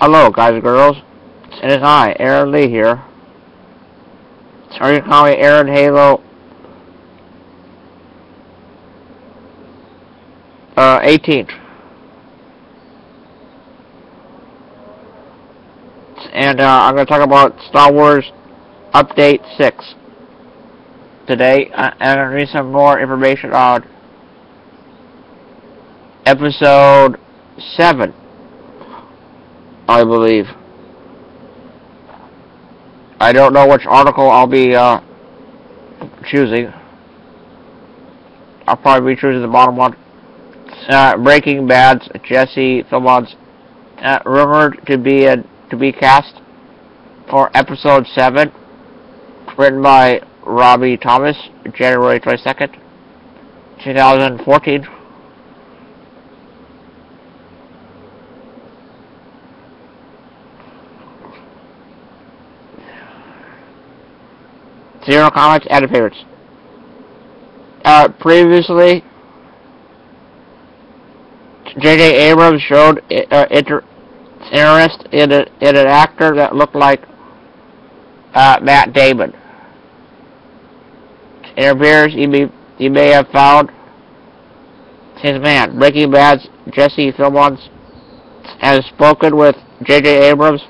Hello, guys and girls. It is I, Aaron Lee here. Or you can call me Aaron Halo 18th. And I'm going to talk about Star Wars Update 6 today. And I'm going to read some more information on Episode 7, I believe. I don't know which article I'll be choosing. I'll probably be choosing the bottom one. Breaking Bad's Jesse Plemons rumored to be cast for Episode 7, written by Robbie Thomas, January 22nd, 2014. Zero comments, added favorites. Previously, J.J. Abrams showed interest in an actor that looked like Matt Damon. It appears he may have found his man. Breaking Bad's Jesse Plemons has spoken with J.J. Abrams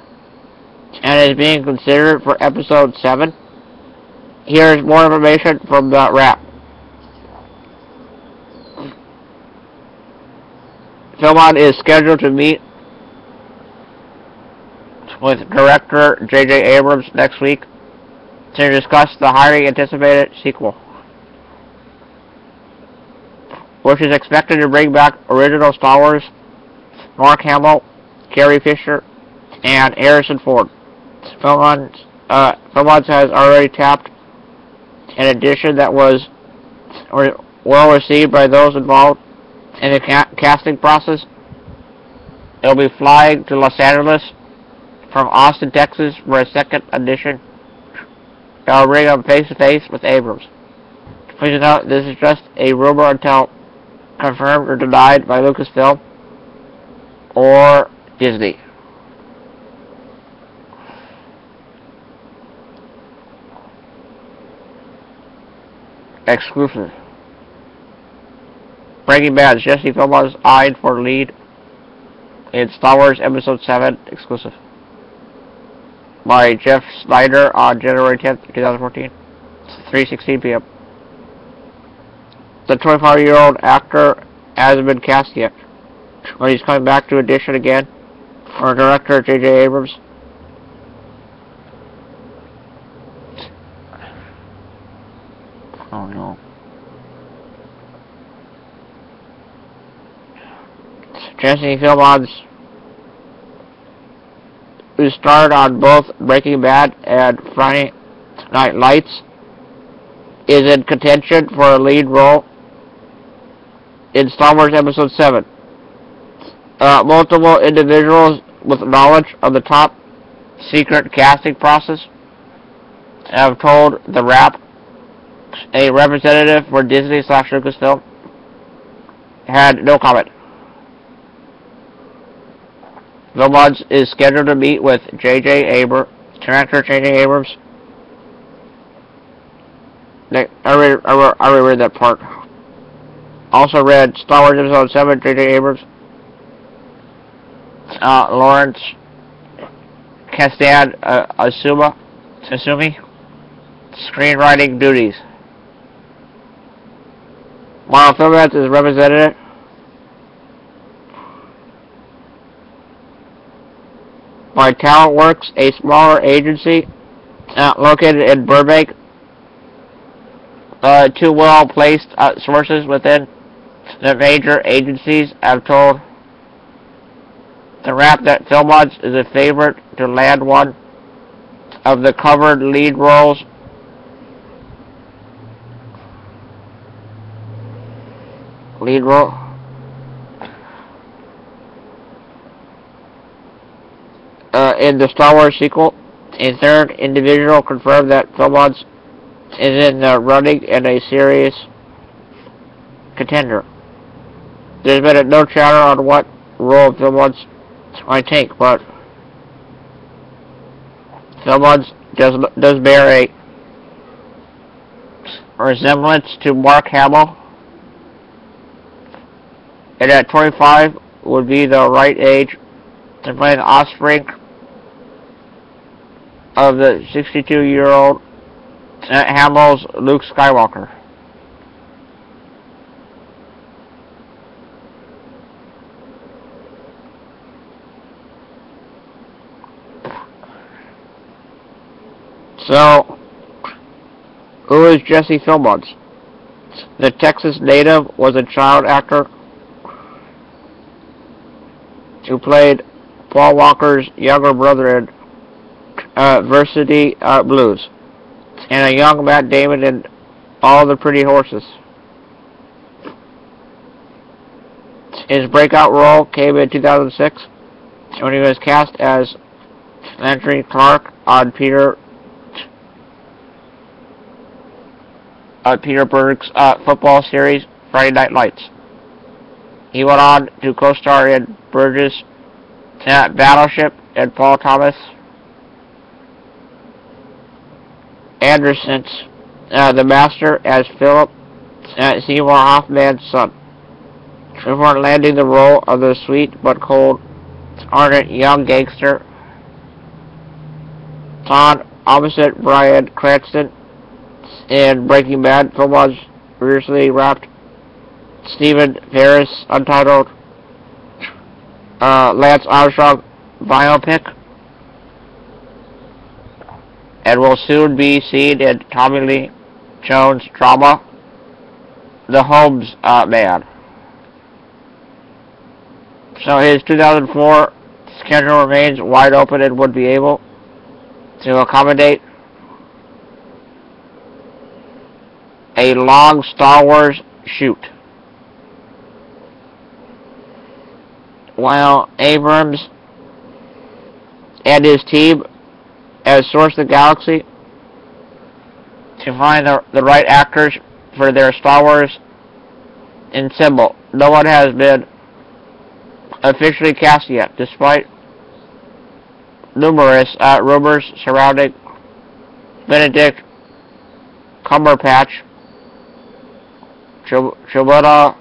and is being considered for Episode 7. Here's more information from the Wrap. Plemons is scheduled to meet with director J.J. Abrams next week to discuss the highly anticipated sequel, which is expected to bring back original Star Wars, Mark Hamill, Carrie Fisher, and Harrison Ford. Plemons has already tapped an edition that was well received by those involved in the casting process. It'll be flying to Los Angeles from Austin, Texas for a second edition. I'll bring him face to face with Abrams. Please note, this is just a rumor until confirmed or denied by Lucasfilm or Disney. Exclusive. Breaking Bad, Jesse Plemons eyed for lead in Star Wars Episode 7 exclusive. By Jeff Snyder on January 10th, 2014. 3:16 p.m. The 25-year-old actor hasn't been cast yet, but he's coming back to audition again for director J.J. Abrams. Oh no. Jesse Plemons, who starred on both Breaking Bad and Friday Night Lights, is in contention for a lead role in Star Wars Episode 7. Multiple individuals with knowledge of the top secret casting process have told The Wrap. A representative for Disney/Lucasfilm had no comment. Plemons is scheduled to meet with director J.J. Abrams. I already read that part. Also read Star Wars Episode 7, J.J. Abrams. Lawrence Kasdan Asumi. Screenwriting duties. While Plemons is represented by TalentWorks, a smaller agency located in Burbank. Two well-placed sources within the major agencies have told The Wrap that Plemons is a favorite to land one of the covered lead roles. In the Star Wars sequel. A third individual confirmed that Plemons is in the running and a serious contender. There's been no chatter on what role Plemons might take, but Philmonds does bear a resemblance to Mark Hamill, and at 25 would be the right age to play the offspring of the 62-year-old Hamill's Luke Skywalker. So, who is Jesse Philmonds? The Texas native was a child actor who played Paul Walker's younger brother in Varsity Blues, and a young Matt Damon in All the Pretty Horses. His breakout role came in 2006 when he was cast as Landry Clark on Peter Berg's football series Friday Night Lights. He went on to co-star in Burgess' Battleship and Paul Thomas Anderson's The Master as Philip Seymour Hoffman's son, before landing the role of the sweet but cold, ardent young gangster Ton opposite Bryan Cranston in Breaking Bad. Philmonds recently wrapped Stephen Ferris' untitled Lance Armstrong biopic, and will soon be seen in Tommy Lee Jones' drama The Holmes Man. So his 2004 schedule remains wide open and would be able to accommodate a long Star Wars shoot. While Abrams and his team has sourced the galaxy to find the right actors for their Star Wars ensemble, no one has been officially cast yet, despite numerous rumors surrounding Benedict Cumberbatch, Chewbacca,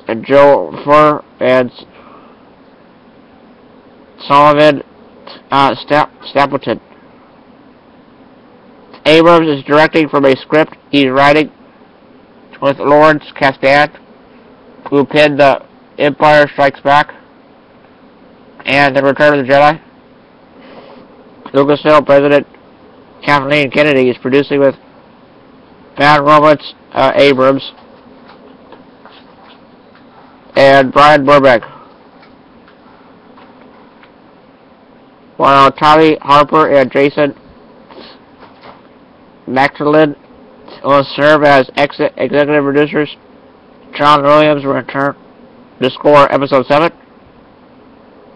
and Joe Furr, and Sullivan Stapleton. Abrams is directing from a script he's writing with Lawrence Kasdan, who penned The Empire Strikes Back and The Return of the Jedi. Lucasfilm President Kathleen Kennedy is producing with Bad Robots Abrams and Brian Burbank, while Tommy Harper and Jason Magdalene will serve as executive producers. John Williams will return to score Episode 7.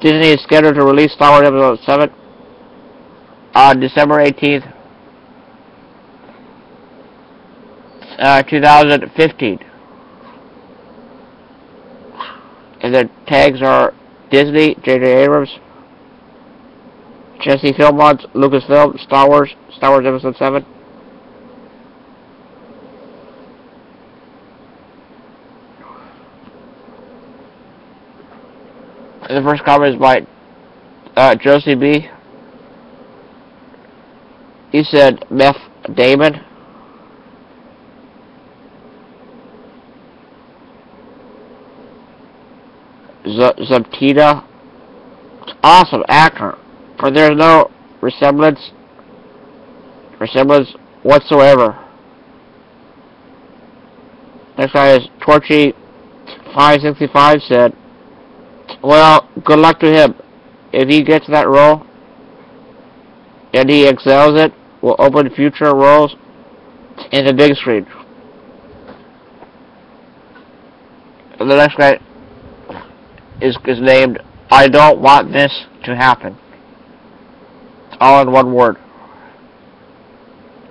Disney is scheduled to release Star Wars Episode 7 on December 18th, 2015. And the tags are Disney, J.J. Abrams, Jesse Philmonds, Lucasfilm, Star Wars Episode 7. And the first comment is by Josie B. He said, Meth Damon. Zabtida. Awesome actor. For there's no resemblance whatsoever. Next guy is Torchy565 said, well, good luck to him. If he gets that role and he excels it, will open future roles in the big screen. And the next guy is named I Don't Want This to Happen. All in one word.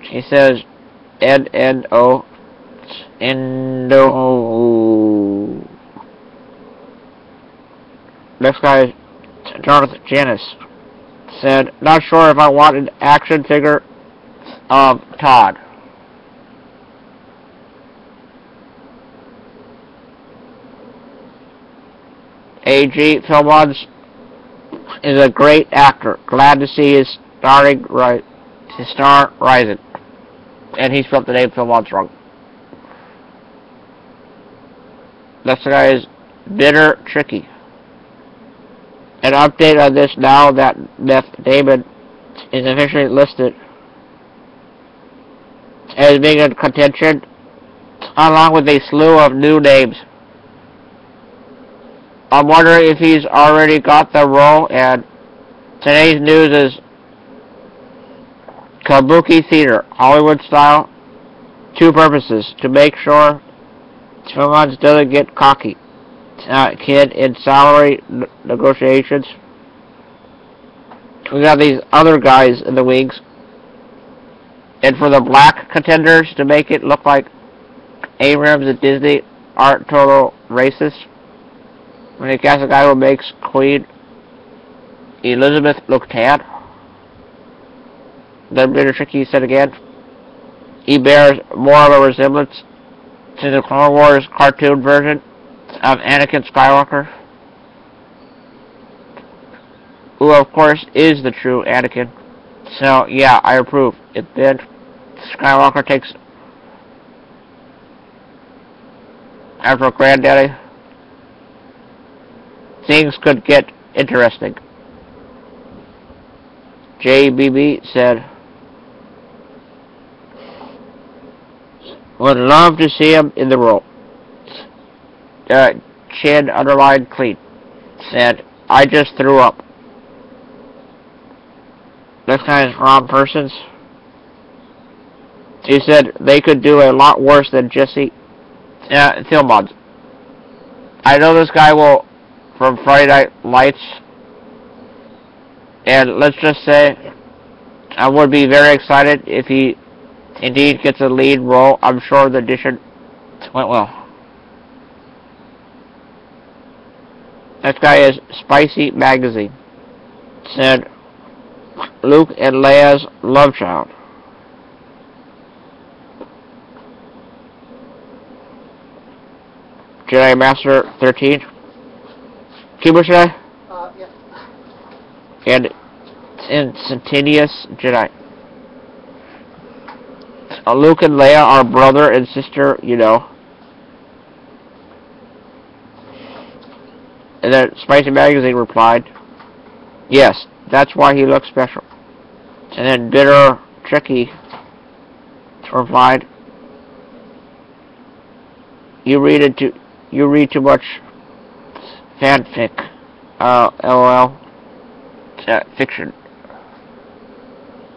He says N-N-O Endo. Next guy is Jonathan Janis. said, not sure if I want an action figure of Todd. A.G. Philbins is a great actor. Glad to see his star rising. And he spelled the name Philbins wrong. Next guy is Bitter Tricky. An update on this now that Beth Damon is officially listed as being in contention, along with a slew of new names. I'm wondering if he's already got the role, and today's news is Kabuki Theater, Hollywood style, two purposes: to make sure Philbins doesn't get cocky kid in salary negotiations. We got these other guys in the wings. And for the black contenders, to make it look like Abrams and Disney aren't total racists. When you cast a guy who makes Queen Elizabeth look tan. Then Bitter Tricky said again, he bears more of a resemblance to the Clone Wars cartoon version of Anakin Skywalker, who of course is the true Anakin. So yeah, I approve. If then Skywalker takes after Granddaddy, things could get interesting. JBB said, would love to see him in the role. Chin underlined clean. Said, I just threw up. This guy is Rob Persons. He said they could do a lot worse than Jesse Philbins. I know this guy will from Friday Night Lights, and let's just say I would be very excited if he indeed gets a lead role. I'm sure the audition went well. This guy is Spicy Magazine. Said Luke and Leia's love child. Jedi Master 13. Cuba Jedi? Yeah. And Instantaneous Jedi. Luke and Leia are brother and sister, you know. And then Spicy Magazine replied, yes, that's why he looks special. And then Bitter Tricky replied, you read too much fanfic. LOL. Fiction.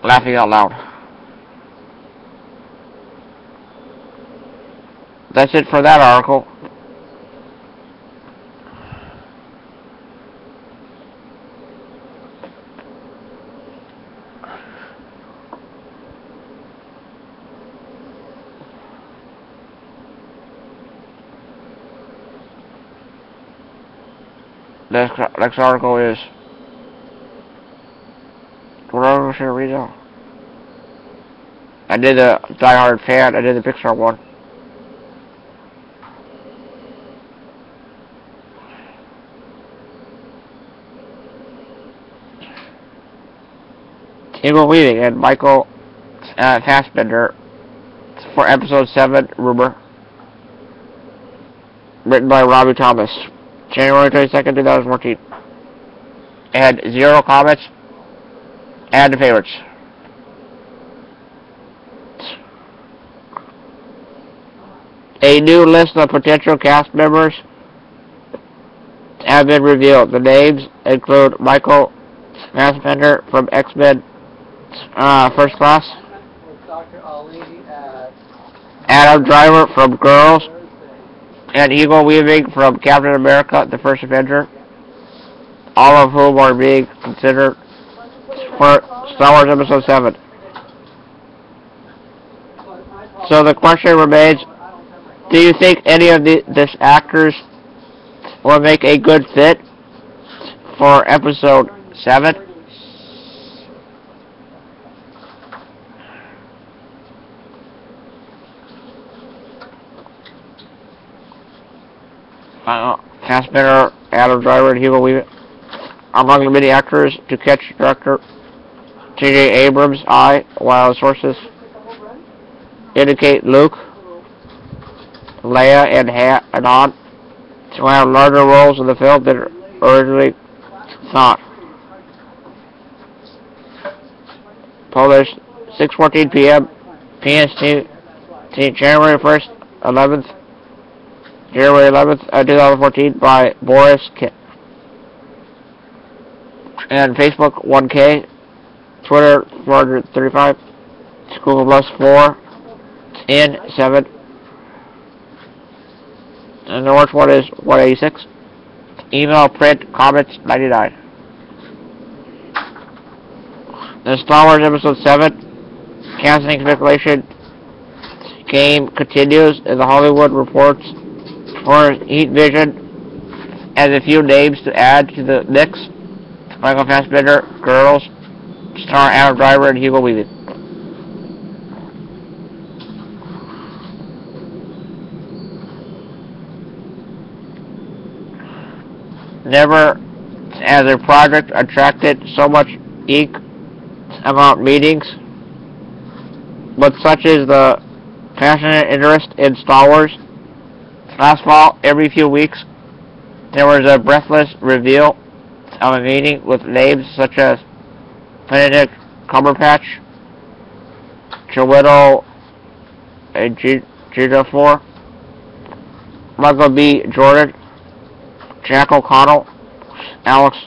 Laughing out loud. That's it for that article. Next article is what article should I read now? I did the Die Hard fan, I did the Pixar one. Hugo Weaving and Michael Fassbender for episode 7, Rumor. Written by Robbie Thomas. January 22nd, 2014. And 0 comments. Add to favorites. A new list of potential cast members have been revealed. The names include Michael Fassbender from X-Men First Class, Adam Driver from Girls, and Hugo Weaving from Captain America, the First Avenger, all of whom are being considered for Star Wars Episode 7. So the question remains, do you think any of these actors will make a good fit for Episode 7? Fassbender, Adam Driver, and Hugo Weaving. Among the many actors to catch director J.J. Abrams' eye, while sources indicate Luke, Leia, and Han to have larger roles in the film than originally thought. Published 6:14 p.m. PST, January 1st, 2014 by Boris K. And Facebook 1K, Twitter 435, Google Plus 4, and 7. And the worst one is 186. Email, print, comments 99. The Star Wars Episode 7 casting speculation game continues as the Hollywood Reports for Heat Vision has a few names to add to the mix. Michael Fassbender, Girls, star Adam Driver, and Hugo Weaving. Never has a project attracted so much ink about meetings, but such is the passionate interest in Star Wars. Last fall, every few weeks, there was a breathless reveal of a meeting with names such as Benedict Cumberbatch, Chiwetel Ejiofor, Michael B. Jordan, Jack O'Connell, Alex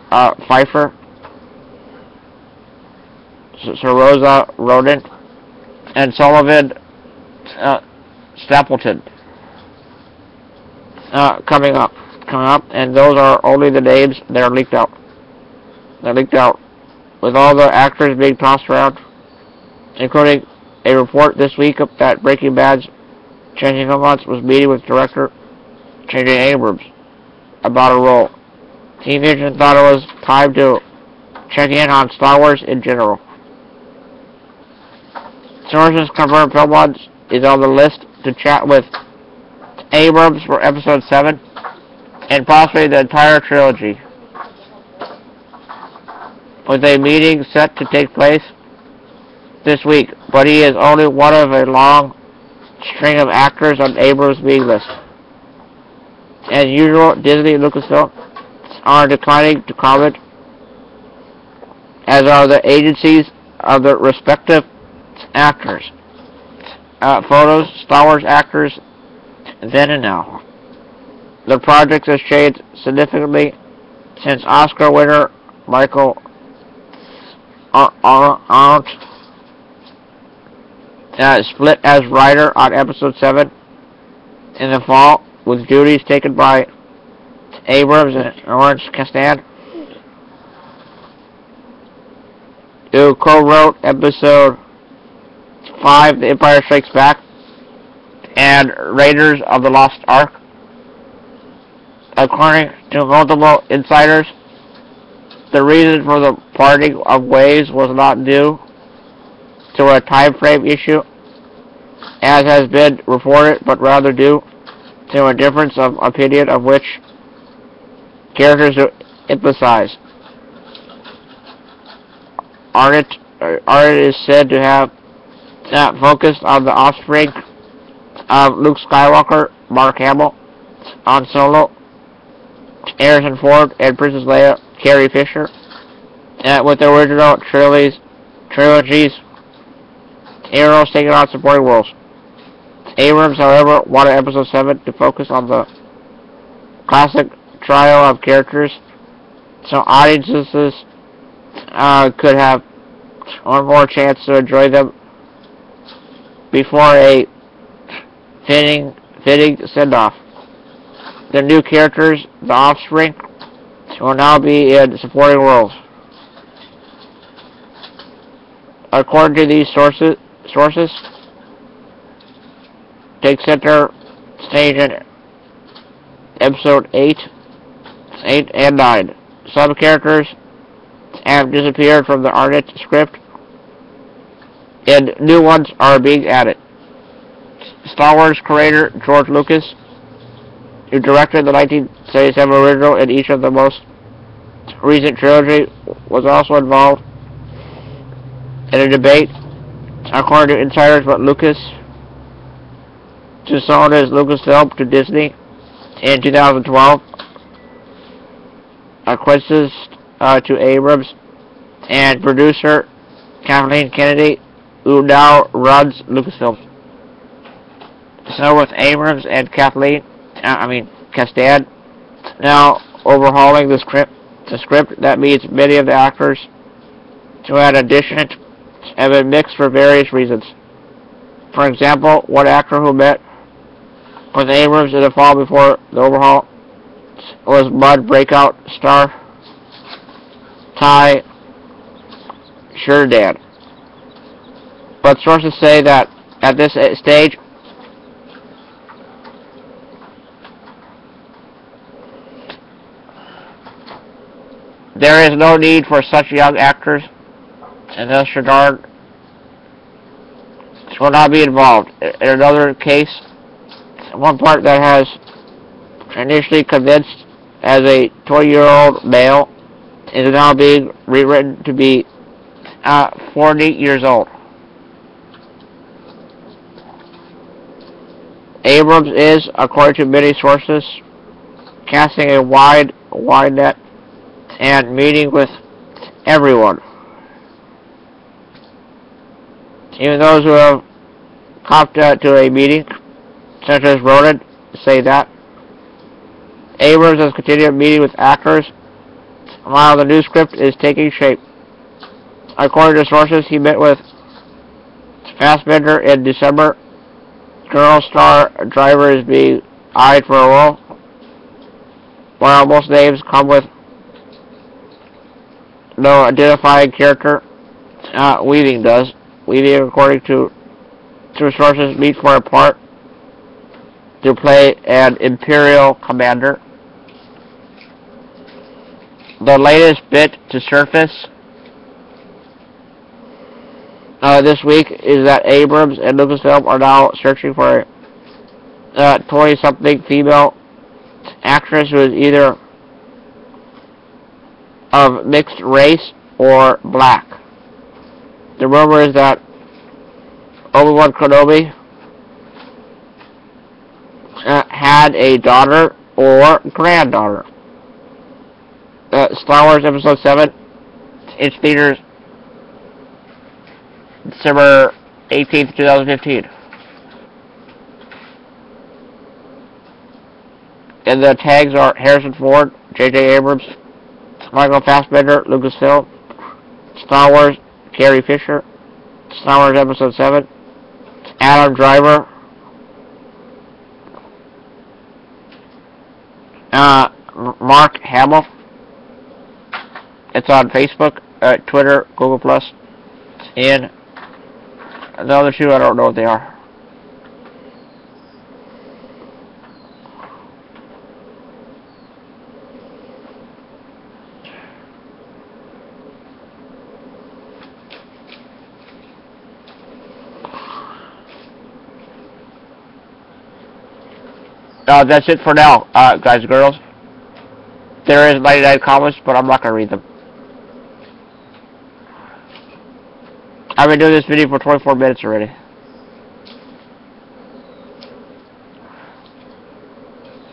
Pfeiffer, Saoirse Ronan, and Sullivan Stapleton coming up, and those are only the names that are leaked out. With all the actors being tossed around, including a report this week that Breaking Bad's Changing Robots was meeting with director J.J. Abrams about a role. Team Vision thought it was time to check in on Star Wars in general. Sources confirm Filmons is on the list to chat with Abrams for Episode 7 and possibly the entire trilogy, with a meeting set to take place this week, but he is only one of a long string of actors on Abrams' meeting list. As usual, Disney and Lucasfilm are declining to comment, as are the agencies of the respective actors. Photos, Star Wars actors, then and now. The project has changed significantly since Oscar winner Michael Arndt split as writer on Episode 7 in the fall, with duties taken by Abrams and Lawrence Kasdan, who co-wrote Episode 5, The Empire Strikes Back, and Raiders of the Lost Ark. According to multiple insiders, the reason for the parting of ways was not due to a time frame issue, as has been reported, but rather due to a difference of opinion of which characters to emphasize. Arnott is said to have focused on the offspring of Luke Skywalker, Mark Hamill, Han Solo, Harrison Ford, and Princess Leia, Carrie Fisher, with the original trilogies, Arrows taking on supporting roles. Abrams, however, wanted Episode 7 to focus on the classic trio of characters, so audiences could have one more chance to enjoy them before a fitting send-off. The new characters, the offspring, will now be in supporting roles. According to these sources take center stage in Episode 8 and 9. Some characters have disappeared from the Arnott script, and new ones are being added. Star Wars creator George Lucas who directed the 1977 original and each of the most recent trilogy, was also involved in a debate, according to insiders, about Lucas to sell his Lucasfilm to Disney in 2012. Acquisitions to Abrams and producer Kathleen Kennedy, who now runs Lucasfilm. So with Abrams and Kasdan now overhauling the script, that means many of the actors who had auditioned have been mixed for various reasons. For example, one actor who met with Abrams in the fall before the overhaul was Mud breakout star Ty Sheridan. But sources say that at this stage, there is no need for such young actors, and thus Sheridan will not be involved. In another case, one part that has initially convinced as a 20-year-old male is now being rewritten to be 40 years old. Abrams is, according to many sources, casting a wide net and meeting with everyone. Even those who have copped to a meeting, such as Ronan, say that. Abrams has continued meeting with actors while the new script is taking shape. According to sources, he met with Fassbender in December. Girl star Driver is being eyed for a role, while most names come with no identifying character. Weaving does. Weaving, according to sources, meet for a part to play an Imperial commander. The latest bit to surface this week is that Abrams and Lucasfilm are now searching for a 20-something female actress who is either of mixed race or black. The rumor is that Obi-Wan Kenobi had a daughter or granddaughter. Star Wars Episode 7 in theaters December 18th, 2015. And the tags are Harrison Ford, J.J. Abrams, Michael Fassbender, Lucasfilm, Star Wars, Carrie Fisher, Star Wars Episode 7, Adam Driver, Mark Hamill. It's on Facebook, Twitter, Google+, and the other two, I don't know what they are. That's it for now, guys and girls. There is 99 comments, but I'm not going to read them. I've been doing this video for 24 minutes already.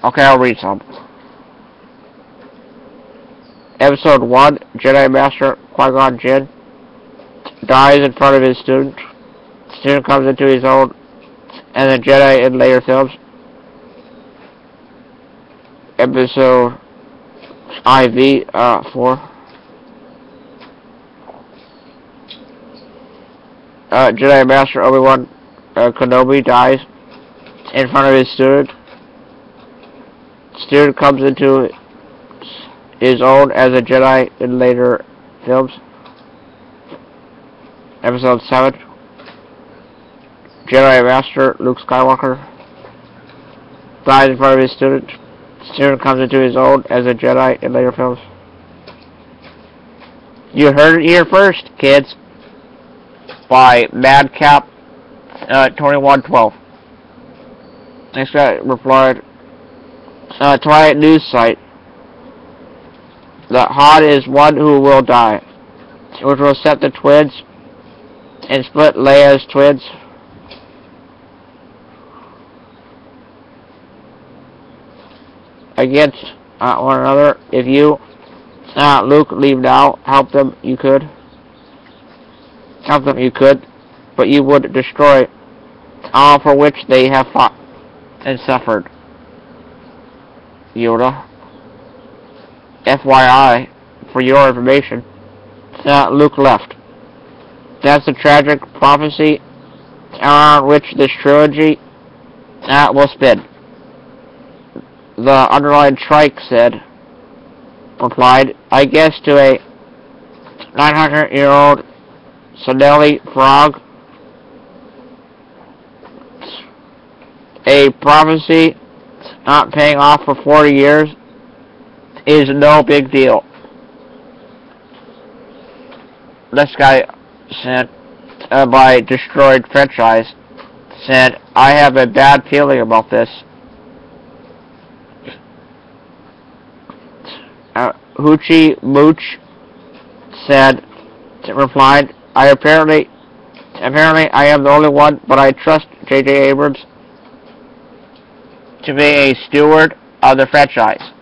Okay, I'll read some. Episode 1, Jedi Master Qui-Gon Jinn dies in front of his student. The student comes into his own, and the Jedi in later films. Episode IV 4. Jedi Master Obi-Wan Kenobi dies in front of his student. Student comes into his own as a Jedi in later films. Episode 7. Jedi Master Luke Skywalker dies in front of his student. Student comes into his own as a Jedi in later films. You heard it here first, kids. By Madcap 2112. Next guy replied, Twilight news site that Han is one who will die, which will set the twins and split Leia's twins. Against one another. If you, Luke, leave now, help them you could, but you would destroy all for which they have fought and suffered. Yoda. FYI, for your information, Luke left. That's the tragic prophecy around which this trilogy will spin. The underlined Trike replied, I guess to a 900-year-old Sonelli frog. A prophecy not paying off for 40 years is no big deal. This guy sent by Destroyed Franchise said, I have a bad feeling about this. Hoochie Mooch replied, apparently I am the only one, but I trust J.J. Abrams to be a steward of the franchise.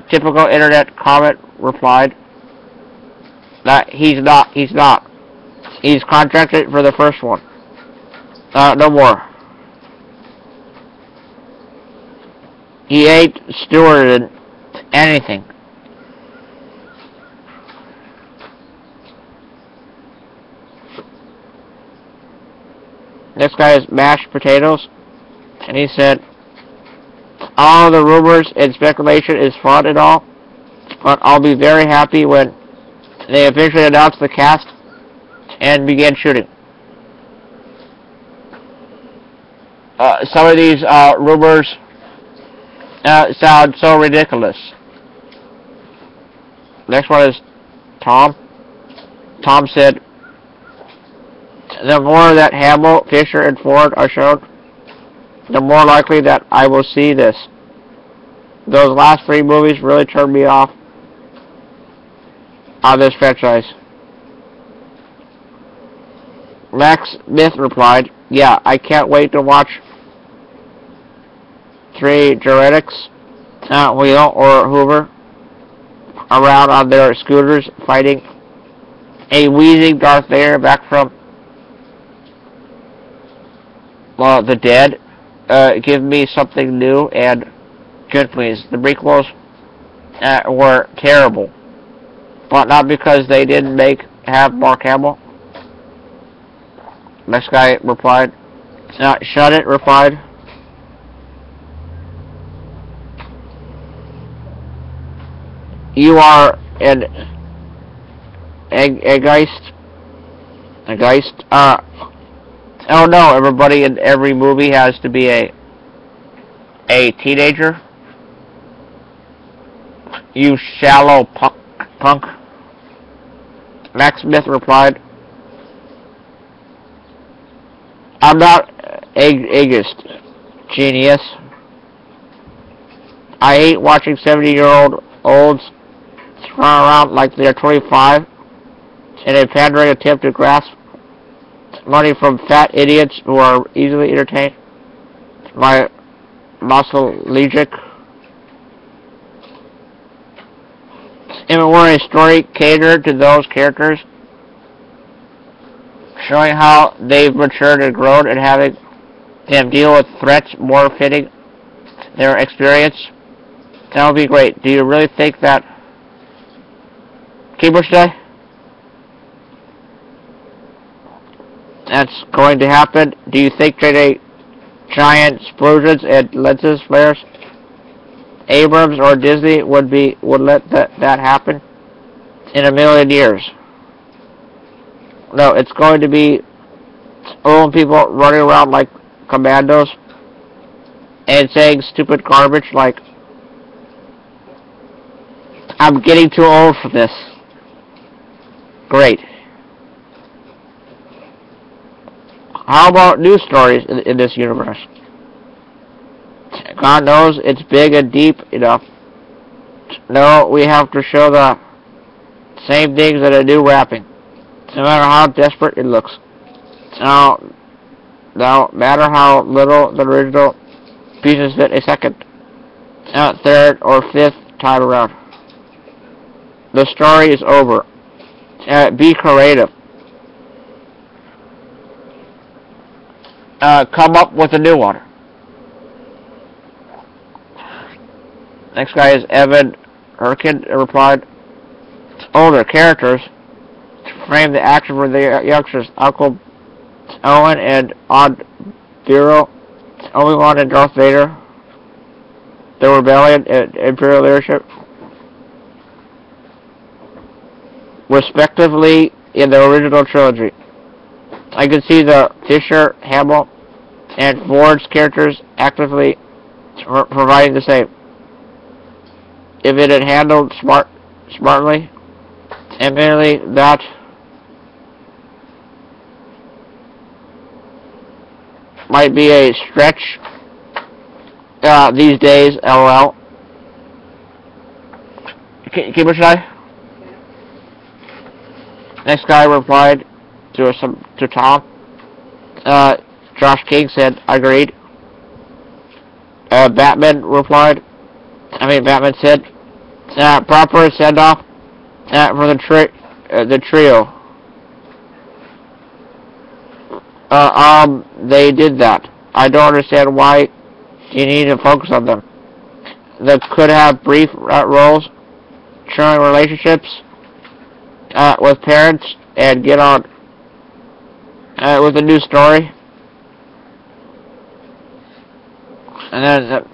Typical internet comment replied that he's not. He's contracted for the first one. No more. He ain't stewarded anything. This guy is mashed potatoes, and he said, all the rumors and speculation is fun and all, but I'll be very happy when they officially announce the cast and begin shooting. Some of these rumors sound so ridiculous. Next one is Tom. Tom said, the more that Hamill, Fisher, and Ford are shown, the more likely that I will see this. Those last 3 movies really turned me off on this franchise. Max Smith replied, yeah, I can't wait to watch 3 Juretics, Wheel or Hoover, around on their scooters fighting a wheezing Darth Vader back from the dead. Give me something new and good, please. The prequels were terrible, but not because they didn't have Mark Hamill. Next guy replied, Shut It replied, you are an egoist. Oh no, everybody in every movie has to be a teenager. You shallow punk. Max Smith replied, I'm not egoist, genius. I hate watching 70-year-olds run around like they're 25 in a pandering attempt to grasp money from fat idiots who are easily entertained by nostalgic. If it were a story catered to those characters, showing how they've matured and grown and having them deal with threats more fitting their experience, that would be great. Do you really think that Keeper Day? That's going to happen? Do you think that giant explosions and lenses flares, Abrams or Disney would let that happen in a million years? No, it's going to be old people running around like commandos and saying stupid garbage like, I'm getting too old for this. Great. How about news stories in this universe? God knows it's big and deep enough. No, we have to show the same things that a new wrapping, no matter how desperate it looks. No matter how little the original pieces fit a second, third, or fifth time around. The story is over. Be creative. Come up with a new one. Next guy is Evan Herkin replied, older characters to frame the action for the youngsters, Uncle Owen and Odd Bureau, Obi-Wan and Darth Vader, the Rebellion and Imperial leadership, respectively in the original trilogy. I could see the Fisher, Hamill, and Ford's characters actively providing the same. If it had handled smartly, admittedly, that might be a stretch these days, LOL. Keep it shy. Next guy replied to Tom. Josh King said, agreed. Batman said, proper send-off for the trio. They did that. I don't understand why you need to focus on them. They could have brief roles, showing relationships with parents, and get on with a new story. And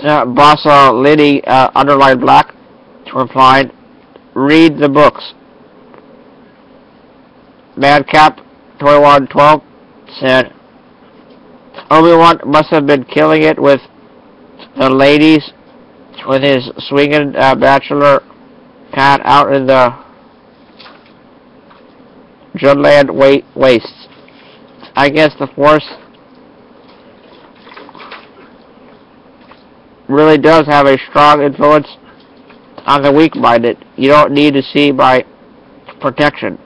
then Boss Liddy underlined black replied, read the books. Madcap 2112 said, Obi-Wan must have been killing it with the ladies with his swinging bachelor pad out in the Judland wastes. I guess the Force really does have a strong influence on the weak-minded. You don't need to see my protection.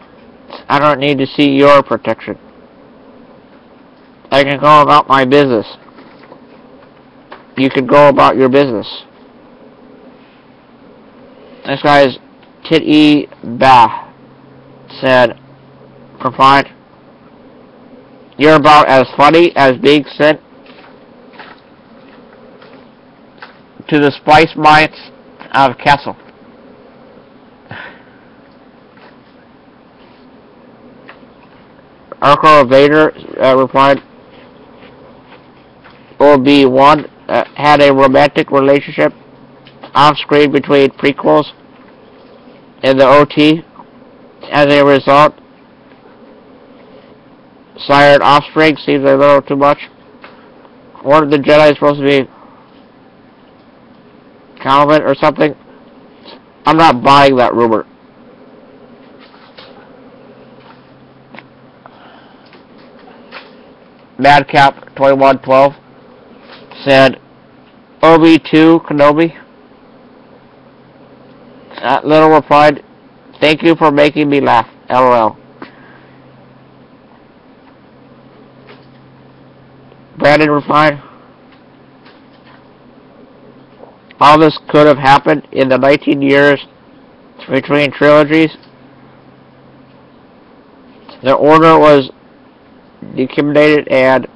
I don't need to see your protection. I can go about my business. You can go about your business. This guy's Tit-E Bah said, replied, you're about as funny as being sent to the spice mines out of Castle. Uncle Vader replied, Obi-Wan had a romantic relationship off-screen between prequels and the OT. As a result, sired offspring seems a little too much. Weren't the Jedi supposed to be Calvin or something? I'm not buying that rumor. Madcap 2112 said, Obi-2 Kenobi. Little replied, thank you for making me laugh, LOL. Brandon replied, all this could have happened in the 19 years between trilogies. The Order was decapitated, and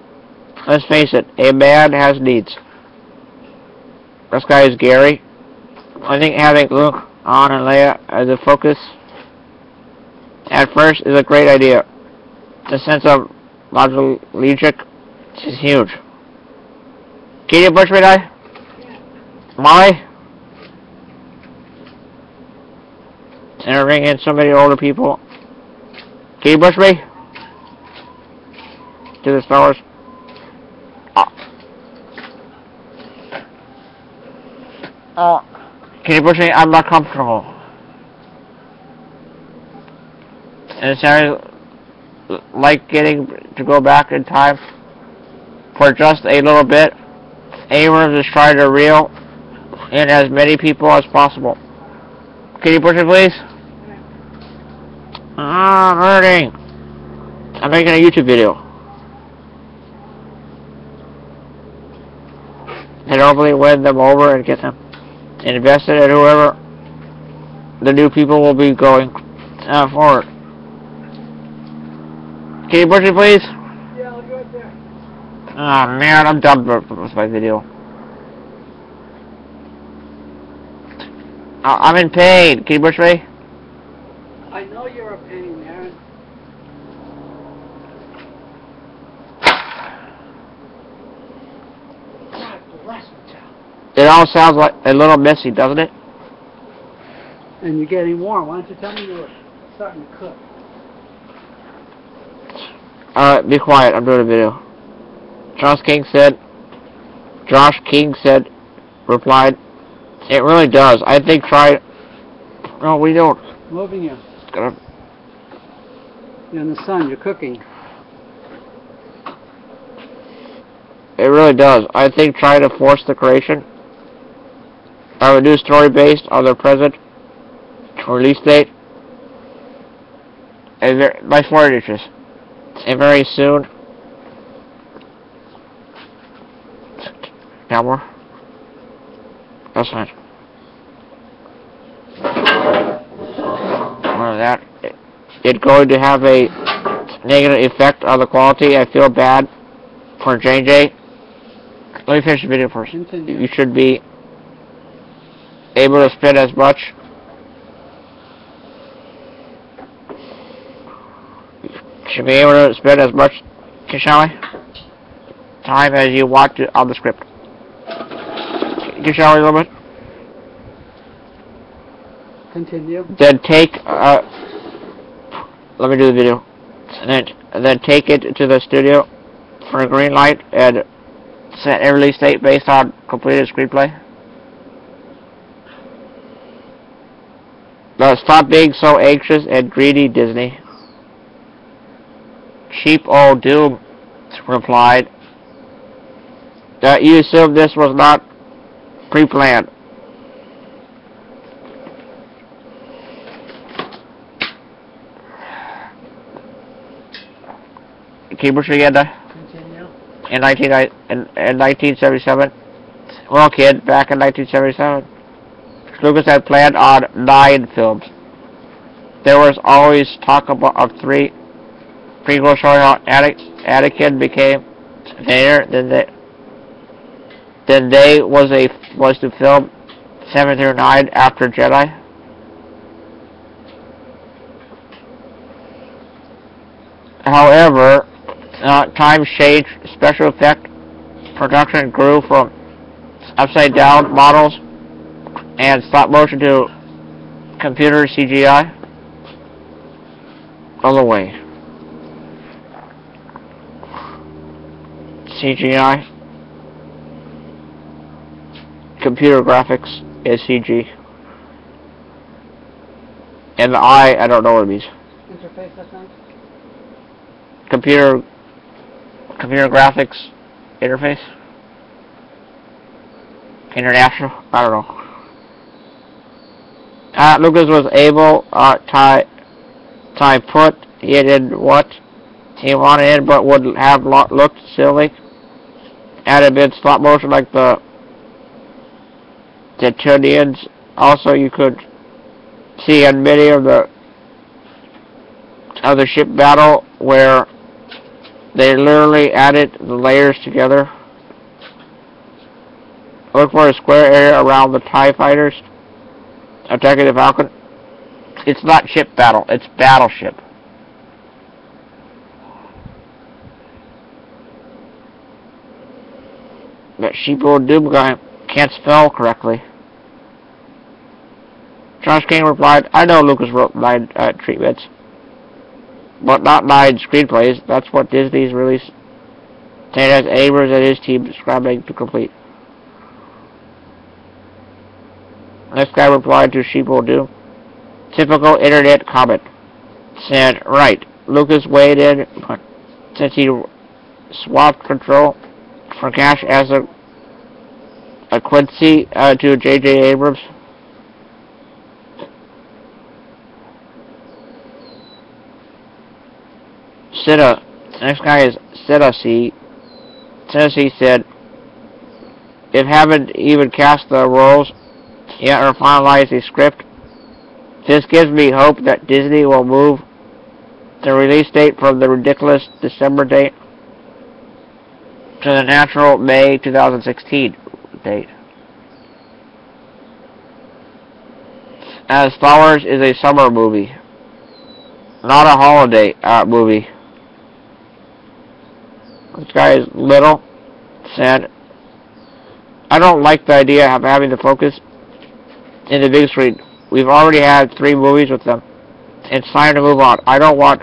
let's face it, a man has needs. This guy is Gary. I think having Luke, Han, and Leia as a focus at first is a great idea. The sense of logic is huge. Can you push me, die? Molly? Entering in so many older people. Can you push me? To the Star Wars. Can you push me? I'm not comfortable. And it's like getting to go back in time for just a little bit. Abrams is trying to reel in as many people as possible. Can you push it, please? I'm hurting. I'm making a YouTube video. And hopefully win them over and get them invested in whoever the new people will be going forward. Can you push it, please? Yeah, I'll go right there. Oh man, I'm done with my video. I'm in pain. Can you push me? I know you're a pain, Aaron. God bless me, child. It all sounds like a little messy, doesn't it? And you're getting warm. Why don't you tell me you were starting to cook? Be quiet. I'm doing a video. Josh King said, replied, it really does. I think try. No, we don't. Moving you. Gonna... You're in the sun. You're cooking. It really does. I think try to force the creation of a new story based on the present release date. And by 4 inches. And very soon. Now more. That's fine. More of that. It's going to have a negative effect on the quality. I feel bad for JJ. Let me finish the video first. Continue. You should be able to spend as much shall we? Time as you want to on the script. Shall we a little bit? Continue. Then take let me do the video. And then take it to the studio for a green light and set a release date based on completed screenplay. Now stop being so anxious and greedy, Disney. Cheap old Doom replied that you assume this was not pre-planned. Keep again. Continue. In 1977. Well, kid, back in 1977, Lucas had planned on 9 films. There was always talk of 3 prequels showing how Anakin became Vader. Then they was to film 7 through 9 after Jedi. However, times changed. Special effect production grew from upside down models and stop motion to computer CGI. Other way. CGI. Computer graphics is CG. And the I don't know what it means. Interface, I think. Computer graphics interface. International. I don't know. Lucas was able to put it in what he wanted in, but would have looked silly. Had it been stop motion like the Tunians. Also, you could see in many of the ship battle where they literally added the layers together. Look for a square area around the TIE fighters attacking the Falcon. It's not ship battle, it's battleship. That sheeple Doom guy can't spell correctly. Josh King replied, I know Lucas wrote 9 treatments, but not 9 screenplays. That's what Disney's released. And as Abrams and his team scrambling to complete. This guy replied to Sheeple Doom. Typical internet comment. Said, right, Lucas weighed in, but since he swapped control for cash as a Quincy to J.J. Abrams. Sitta. Next guy is Sitta. Tennessee said, if haven't even cast the roles yet or finalized the script, this gives me hope that Disney will move the release date from the ridiculous December date to the natural May 2016 date. As Star Wars is a summer movie, not a holiday movie. This guy is Little said, I don't like the idea of having the focus in the big screen. We've already had 3 movies with them. It's time to move on. I don't want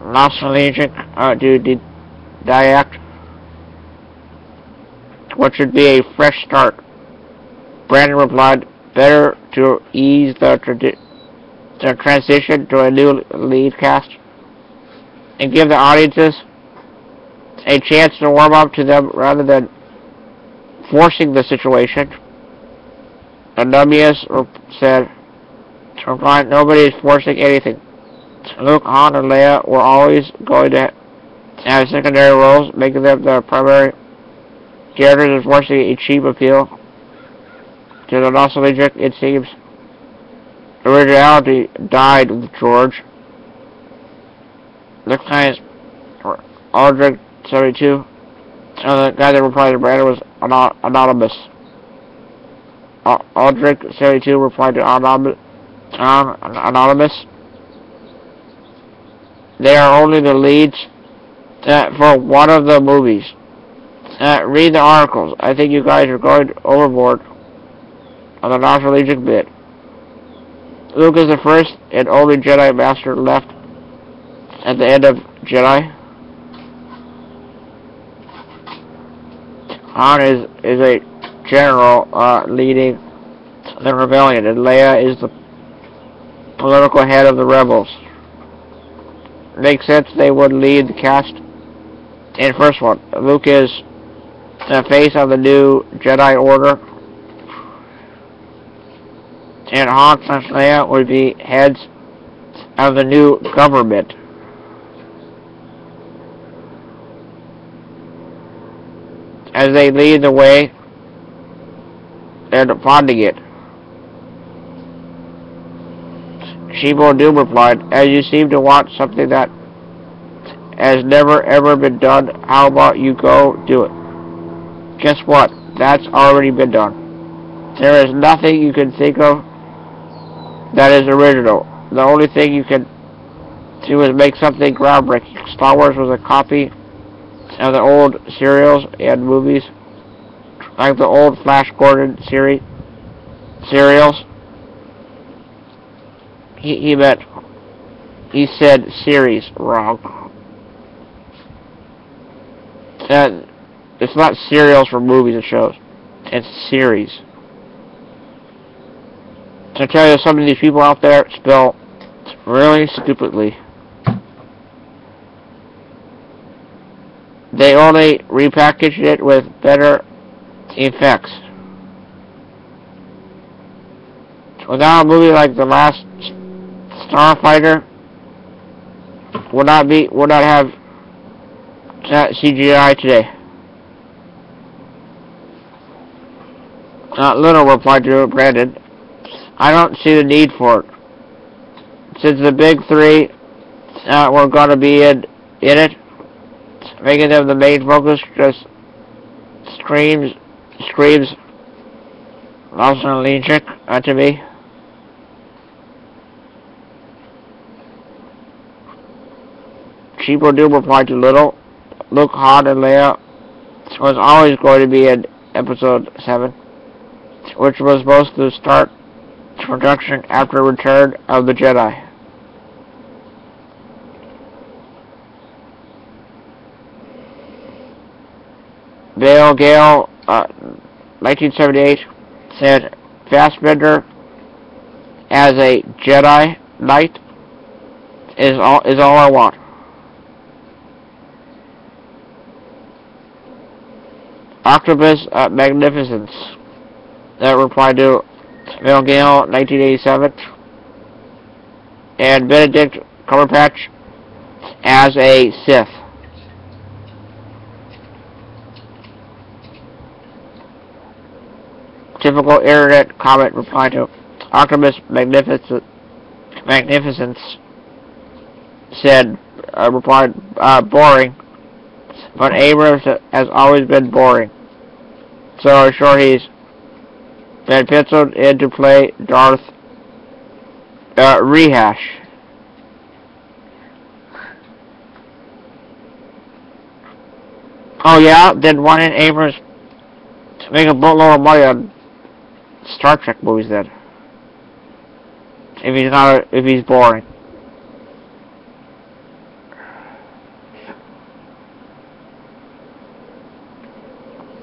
nostalgic to diact what should be a fresh start. Brandon replied, better to ease the transition to a new lead cast and give the audiences a chance to warm up to them rather than forcing the situation. Anonymous said, nobody is forcing anything. Luke, Han, and Leia were always going to have secondary roles, making them the primary characters and forcing a cheap appeal to the nostalgic, it seems. Originality died with George. Next guy is Aldrich 72. The guy that replied to Brandon was anonymous. Aldrich 72 replied to anonymous. They are only the leads for one of the movies. Read the articles. I think you guys are going overboard on the nostalgic bit. Luke is the first and only Jedi Master left at the end of Jedi. Han is a general leading the rebellion, and Leia is the political head of the rebels. Makes sense they would lead the cast in the first one. Luke is the face of the new Jedi Order, and Han and Leia would be heads of the new government. As they lead the way and funding it. Shibo Doom replied, as you seem to want something that has never ever been done, how about you go do it? Guess what? That's already been done. There is nothing you can think of that is original. The only thing you can do is make something groundbreaking. Star Wars was a copy of the old serials and movies, like the old Flash Gordon serials. He said series wrong. It's not serials for movies and shows. It's series. To tell you, some of these people out there spell really stupidly. They only repackaged it with better effects. Without a movie like The Last Starfighter, would not have that CGI today. Little replied to Brandon, I don't see the need for it. Since the big 3 were going to be in it, making them the main focus just screams nostalgic to me. Cheapo Doom replied to Little, Luke, Han, and Leia was always going to be in Episode 7, which was supposed to start production after Return of the Jedi. Dale Gale, 1978, said Fassbender as a Jedi Knight is all I want. Octopus Magnificence that replied to Mel Gale 1987, and Benedict Cumberbatch as a Sith. Typical internet comment reply to Octopus Magnificence said, replied, boring, but Abrams has always been boring. So I'm sure he's been penciled in to play Darth Rehash. Oh yeah? Then why didn't Abrams make a boatload of money on Star Trek movies then? If he's boring.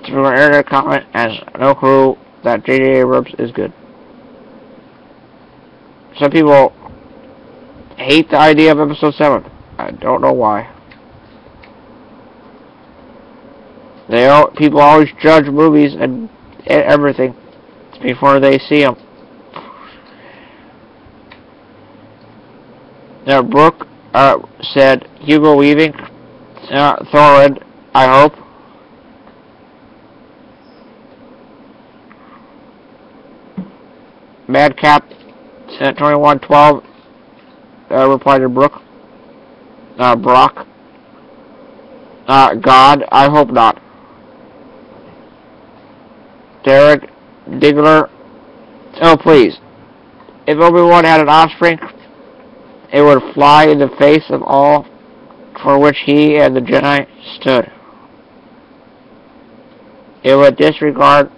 Typical internet comment has no clue that J.J. Abrams is good. Some people hate the idea of Episode 7. I don't know why. People always judge movies and everything before they see them. Now, Brooke said, Hugo Weaving, Thorin, I hope. Madcap, 2112, replied to Brooke. Brock. God, I hope not. Derek Diggler, oh please. If Obi-Wan had an offspring, it would fly in the face of all for which he and the Jedi stood. It would disregard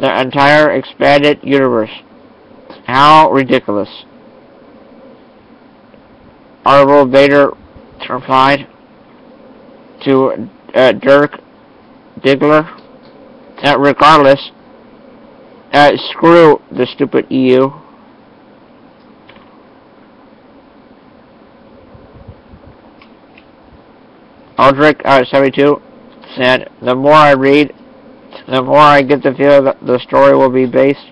the entire expanded universe. How ridiculous. Honorable Vader replied to Dirk Diggler that regardless, screw the stupid EU. Aldrich 72 said, the more I read, the more I get the feeling that the story will be based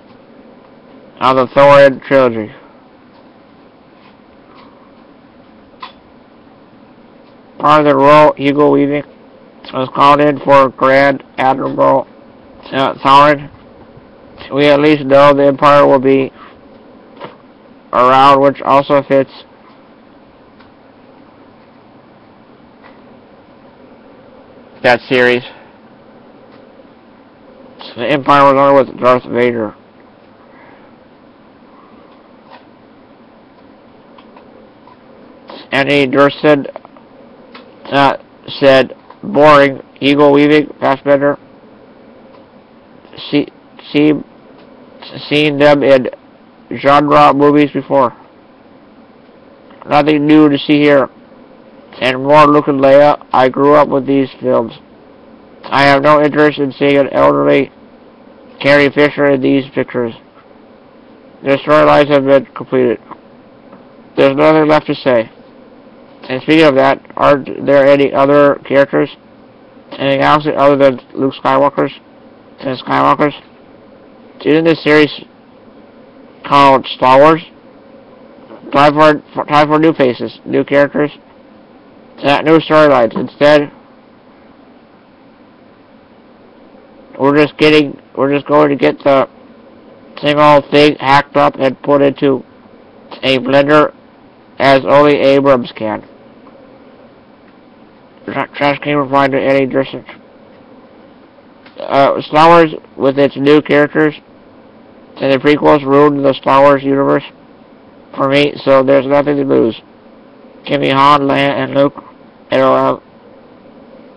on the Thorin trilogy. Part of the role, Hugo Weaving was called in for Grand Admiral Thorin. We at least know the Empire will be around, which also fits that series. The Empire was on with Darth Vader. Andy Durston said, boring, Hugo Weaving, Fassbender. Seen them in genre movies before. Nothing new to see here. And more Luke and Leia. I grew up with these films. I have no interest in seeing an elderly Carrie Fisher in these pictures. Their storylines have been completed. There's nothing left to say. And speaking of that, aren't there any other characters in the galaxy other than Luke Skywalker's and Skywalker's? Isn't this series called Star Wars? Time for new faces, new characters, new storylines. Instead, we're just going to get the same old thing hacked up and put into a blender as only Abrams can. Trash King replied to Eddie Durston. Star Wars, with its new characters and the prequels, ruined the Star Wars universe for me, so there's nothing to lose. Give me Han, Leia, and Luke. It'll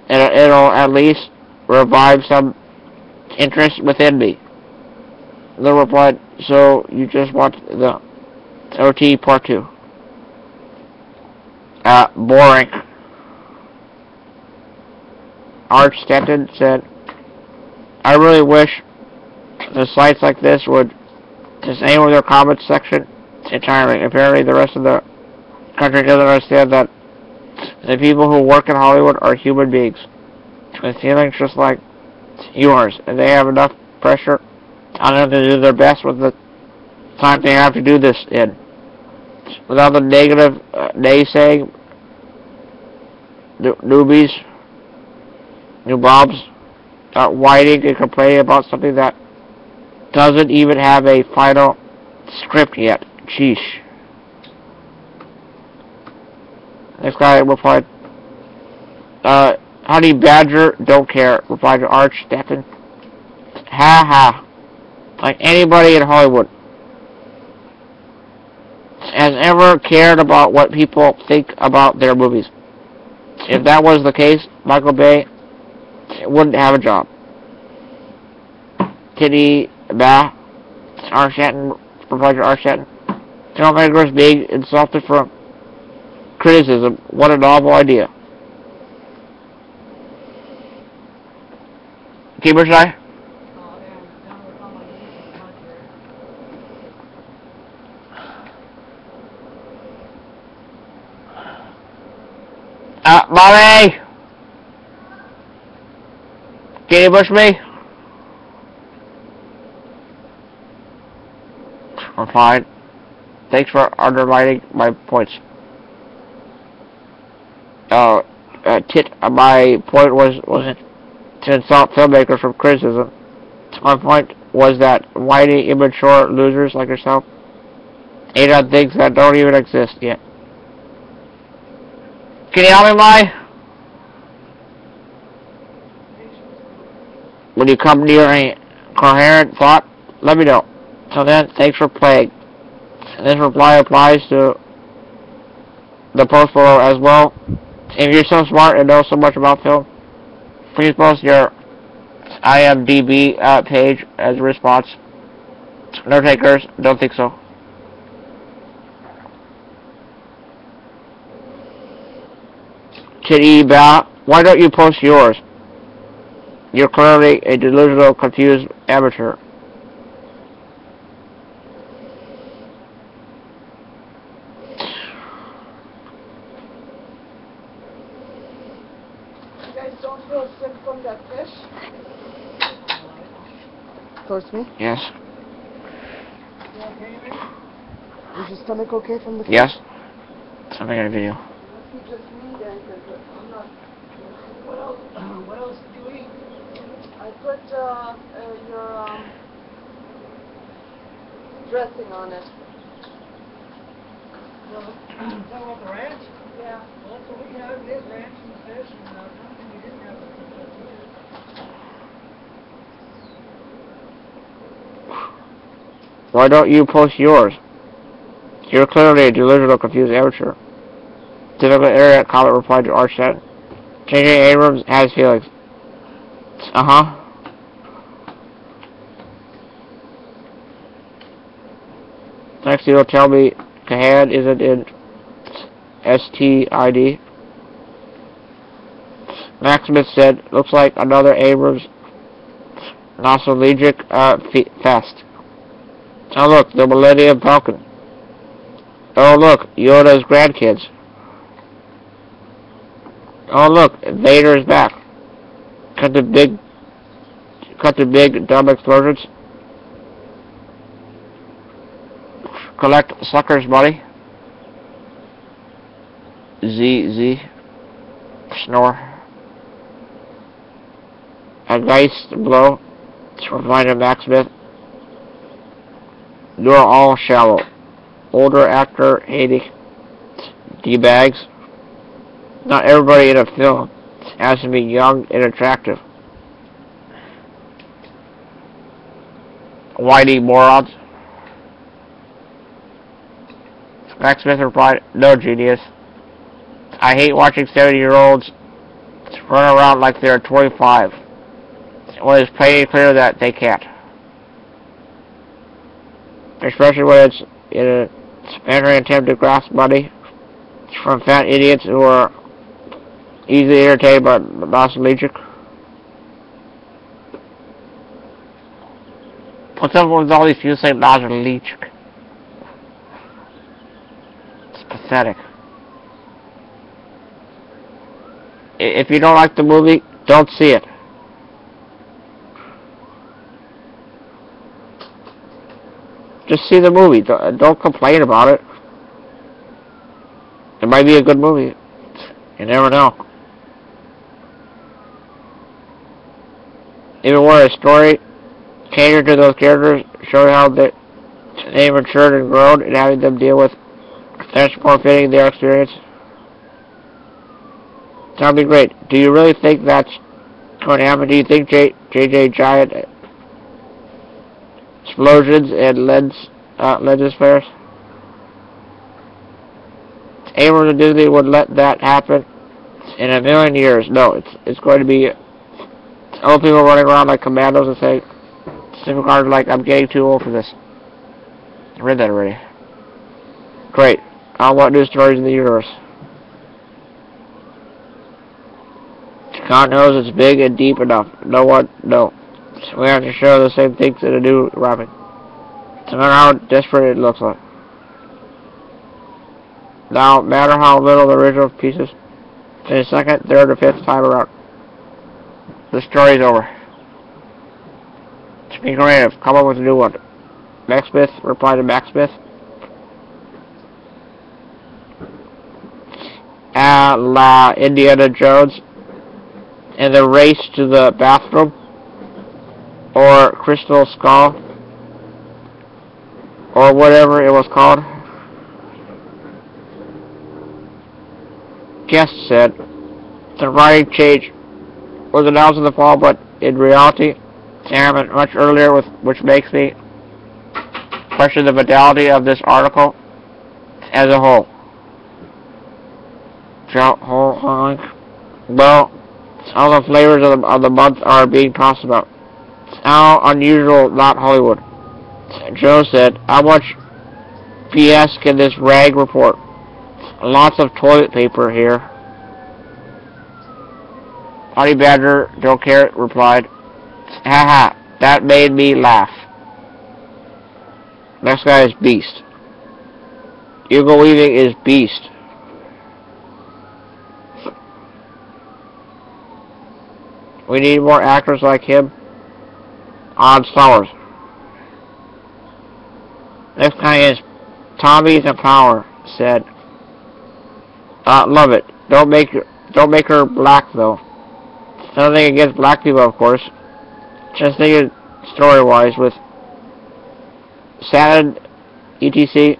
at least revive some interest within me. The replied, so you just want the OT Part 2. Boring. Art Stanton said, I really wish the sites like this would disable their comments section entirely. Apparently the rest of the country doesn't understand that the people who work in Hollywood are human beings with feelings just like yours. And they have enough pressure on them to do their best with the time they have to do this in. Without the negative naysaying, newbies, new bobs, whining and complaining about something that doesn't even have a final script yet. Sheesh. This guy replied, Honey Badger, don't care, replied to Arch Stephen. Ha ha. Like anybody in Hollywood has ever cared about what people think about their movies. If that was the case, Michael Bay wouldn't have a job. Kitty Bah, R. Shatton, replied to R. Shatton. Filmmakers being insulted for criticism. What a novel idea. Keeper Shy? Mommy! Can you push me? I'm fine. Thanks for underlining my points. My point wasn't to insult filmmakers from criticism. My point was that whiny, immature losers like yourself hate on things that don't even exist yet. Can you help me, Mai? When you come near a coherent thought, let me know. So then, thanks for playing. This reply applies to the post below as well. If you're so smart and know so much about film, please post your IMDb page as a response. No takers, don't think so. Kitty Ba, why don't you post yours? You're clearly a delusional, confused amateur. You guys don't feel sick from that fish? Towards me? Yes. You okay, Amy? Is your stomach okay from the fish? Yes. I'm making a video. You just me then, because I'm not... What else did you eat? I put your dressing on it. Talking about the ranch? Yeah. Well, that's what we have. It is ranch and fish and something we didn't have. Why don't you post yours? You're clearly a delusional, confused amateur. Difficult area comment replied to Archette. J.J. Abrams has feelings. Uh-huh. Next you'll tell me Kahan isn't in STID. Max Smith said, looks like another Abrams nostalgic fest. Oh look, the Millennium Falcon. Oh look, Yoda's grandkids. Oh look, Vader's back. Cut the big dumb explosions. Collect suckers' money. Z. Snore. A Geist blow. Reminder Max Smith. You're all shallow. Older actor hating D-bags. Not everybody in a film has to be young and attractive. Whitey morons. Max Smith replied, no, genius. I hate watching 70-year-olds run around like they're 25. When it's plain and clear that they can't. Especially when it's in an entering attempt to grasp money from fat idiots who are easily irritated by nostalgic. What's up with all these people saying nostalgic? It's pathetic. If you don't like the movie, don't see it. Just see the movie. Don't complain about it. It might be a good movie. You never know. Even where a story catered to those characters, showing how they matured and grown, and having them deal with that's more fitting their experience. That'd be great. Do you really think that's going to happen? Do you think J.J. Giant explosions and lenses flares? Abrams and Disney would let that happen in a million years. No, it's going to be old people running around like commandos and saying, Stephen Carter, like, I'm getting too old for this. I read that already. Great. I want new stories in the universe. God knows it's big and deep enough. No one, no. So we have to show the same things in a new wrapping. No matter how desperate it looks like. Now, no matter how little the original pieces, in the second, third, or fifth time around, the story's over. Be creative. Come up with a new one. Max Smith replied to Max Smith. La Indiana Jones and the Race to the Bathroom, or Crystal Skull, or whatever it was called. Guest said the writing change was announced in the fall, but in reality it happened much earlier, which makes me question the fidelity of this article as a whole. Well, all the flavors of the month are being tossed about. How unusual, not Hollywood. Joe said, how much BS can this rag report? Lots of toilet paper here. Honey Badger, Joe Carrot replied, haha, that made me laugh. Next guy is Beast. Hugo Weaving is Beast. We need more actors like him on Star Wars. Next guy is Tommy the Power said, love it. Don't make her black though. Nothing against black people, of course. Just thinking story-wise with Saturn, etc.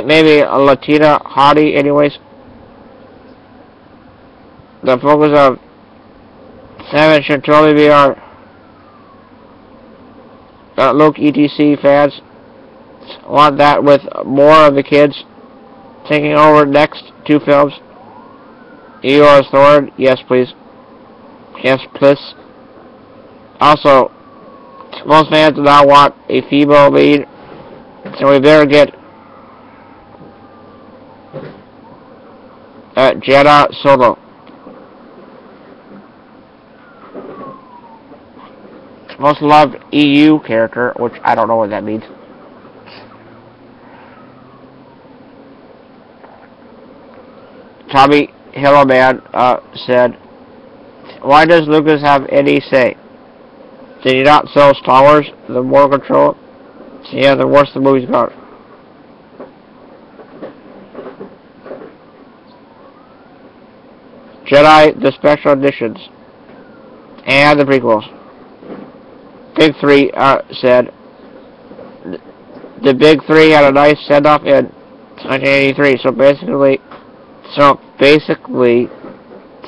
Maybe a Latina hottie, anyways. The focus of Salmon should totally be our Luke etc. fans. Want that with more of the kids taking over next two films. Eeyore's Thorn, yes please. Yes please. Also, most fans do not want a female lead, so we better get Jedi Solo. Most loved EU character, which I don't know what that means. Tommy Hillman said, why does Lucas have any say? Did he not sell Star Wars, the more control? So yeah, the worse the movies got. Jedi, the special editions, and the prequels. Big Three said, the Big Three had a nice send-off in 1983, so basically,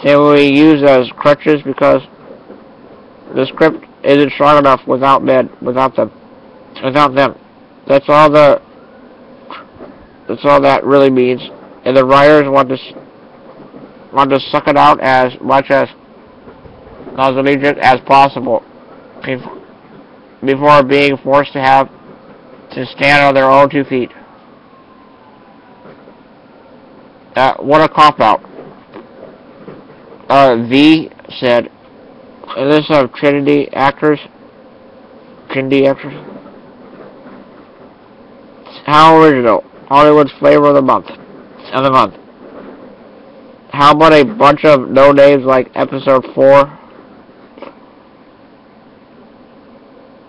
they will be used as crutches because the script isn't strong enough without them. That's all that really means. And the writers want to suck it out as much as Allegiant as possible before being forced to stand on their own 2 feet. What a cop-out. V said, a list of Trinity actors. How original. Hollywood's flavor of the month. How about a bunch of no names like episode 4?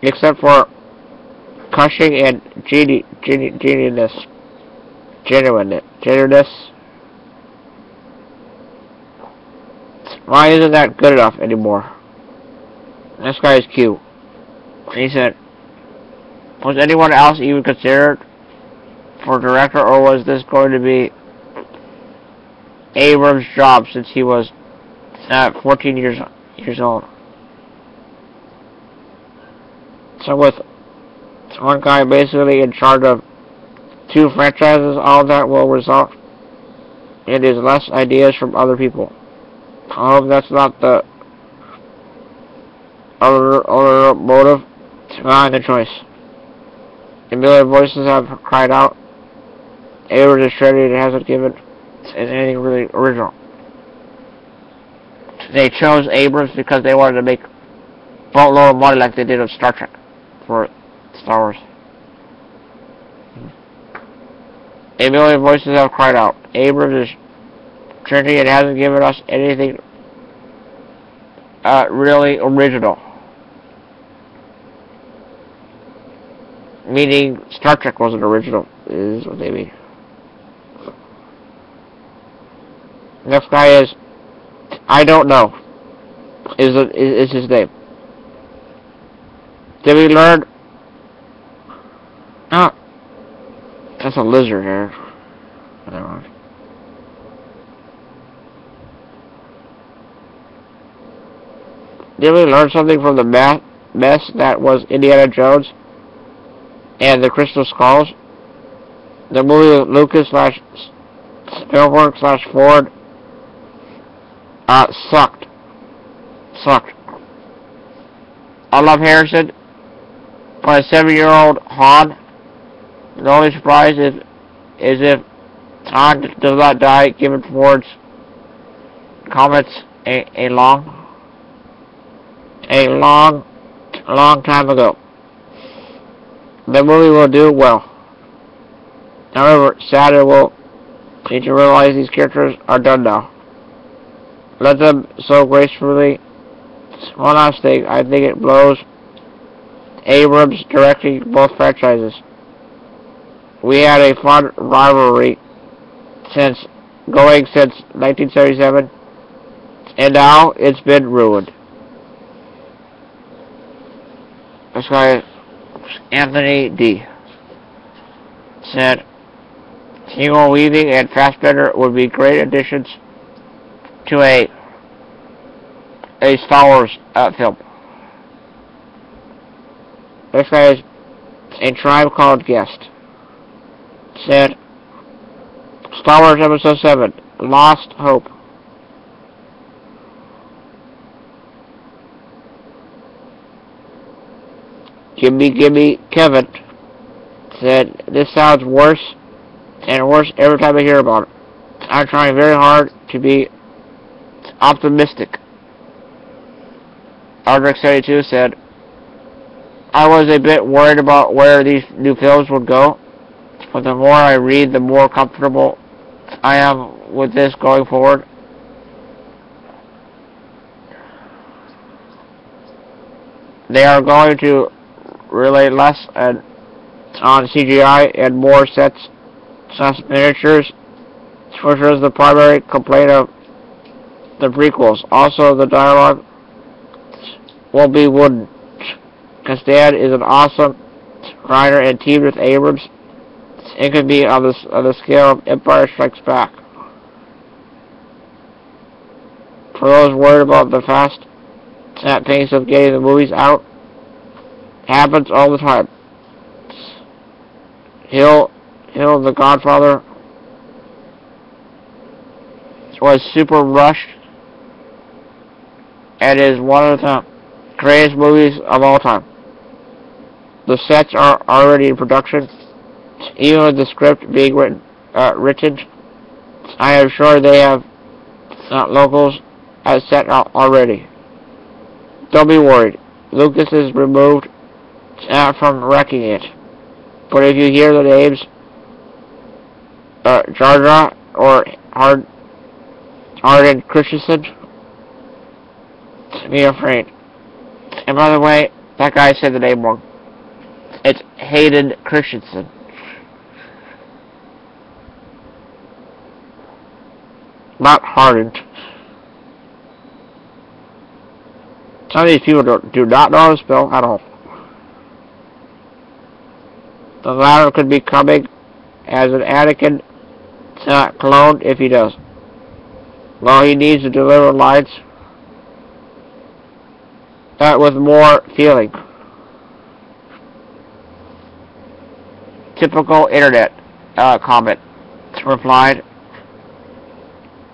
Except for Cushing and genuineness. Why isn't that good enough anymore? This guy is cute. He said, was anyone else even considered for director, or was this going to be Abrams' job since he was 14 years old? So with one guy basically in charge of 2 franchises, all that will result in is less ideas from other people. I hope that's not the other motive behind the choice. A million voices have cried out. Abrams is Trinity hasn't given anything really original. They chose Abrams because they wanted to make boatload of money like they did with Star Trek for Star Wars. A million voices have cried out. Abrams is Trinity and hasn't given us anything really original. Meaning Star Trek wasn't original, is what they mean. Next guy is, I don't know, is his name. Did we learn? Oh, that's a lizard there. Never mind. Did we learn something from the mess that was Indiana Jones and the Crystal Skulls? The movie Lucas / Spielberg / Ford sucked. I love Harrison, but a 7-year-old Han, the only surprise is if Han does not die, given Ford's comments a long time ago. The movie will do well. However, Saturn will need to realize these characters are done now. Let them so gracefully. One last thing, I think it blows Abrams directing both franchises. We had a fun rivalry since 1977, and now it's been ruined. This guy, Anthony D. said, Hugo Weaving and Fassbender would be great additions to a Star Wars film. This guy is A Tribe Called Guest. Said, Star Wars Episode 7, Lost Hope. Gimme Kevin said, this sounds worse and worse every time I hear about it. I'm trying very hard to be optimistic. Aldrich72 said, I was a bit worried about where these new films would go, but the more I read, the more comfortable I am with this going forward. They are going to rely less on CGI and more sets / miniatures, which was the primary complaint of the prequels. Also, the dialogue will be wooden. Kasdan is an awesome writer and teamed with Abrams. It could be on the scale of Empire Strikes Back. For those worried about the fast pace of getting the movies out, happens all the time. Hill, The Godfather, was super rushed and is one of the greatest movies of all time. The sets are already in production, even with the script being written. I am sure they have locals at set already. Don't be worried. Lucas is removed from wrecking it. But if you hear the names Jar Jar or Hayden Christensen, be afraid. And by the way, that guy said the name wrong. It's Hayden Christensen. Not hardened. Some of these people do not know how to spell at all. The latter could be coming as an Anakin clone if he does. Well, he needs to deliver lines with more feeling. Typical internet comment replied.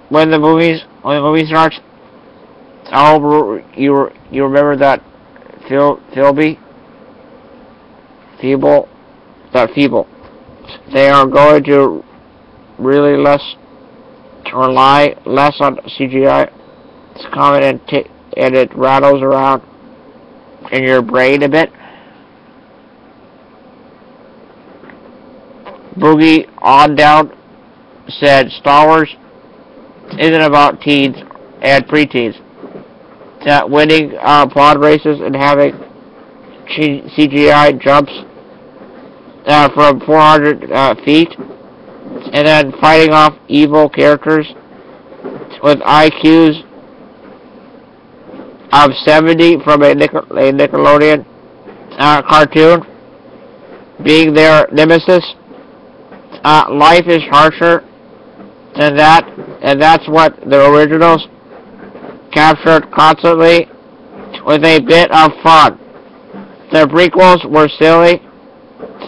When the movie starts, I hope you remember that feeble. They are going to really rely less on CGI. It's common and it rattles around in your brain a bit. Boogie on down said Star Wars isn't about teens and preteens. That winning pod races and having CGI jumps from 400 feet and then fighting off evil characters with IQs of 70 from a Nickelodeon cartoon being their nemesis. Life is harsher than that, and that's what the originals captured constantly with a bit of fun. The prequels were silly.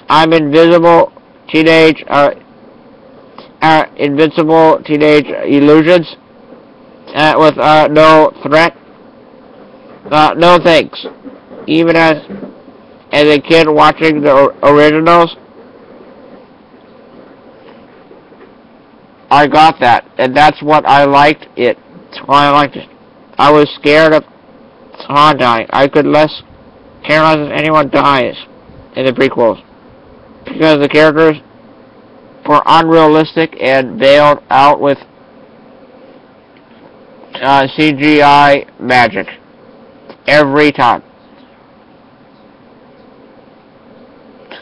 I'm invincible teenage illusions with no threat. No thanks. Even as a kid watching the originals, I got that, and that's what I liked it. That's why I liked it. I was scared of Han dying. I could care less if anyone dies in the prequels, because the characters were unrealistic and bailed out with CGI magic every time.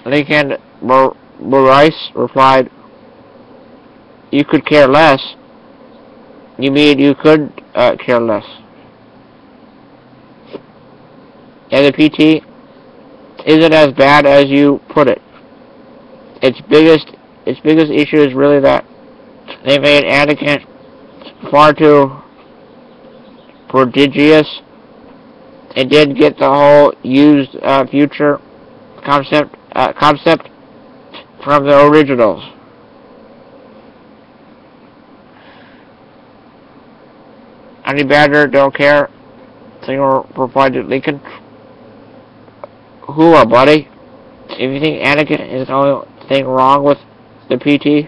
Lincoln Rice replied, "You could care less? You mean you could care less?" And the PT isn't as bad as you put it. Its biggest issue is really that they made Anakin far too prodigious and didn't get the whole used future concept from the originals. Honey Badger don't care. Singer replied to Lincoln, "Whoa, buddy. If you think Anakin is the only thing wrong with the PT,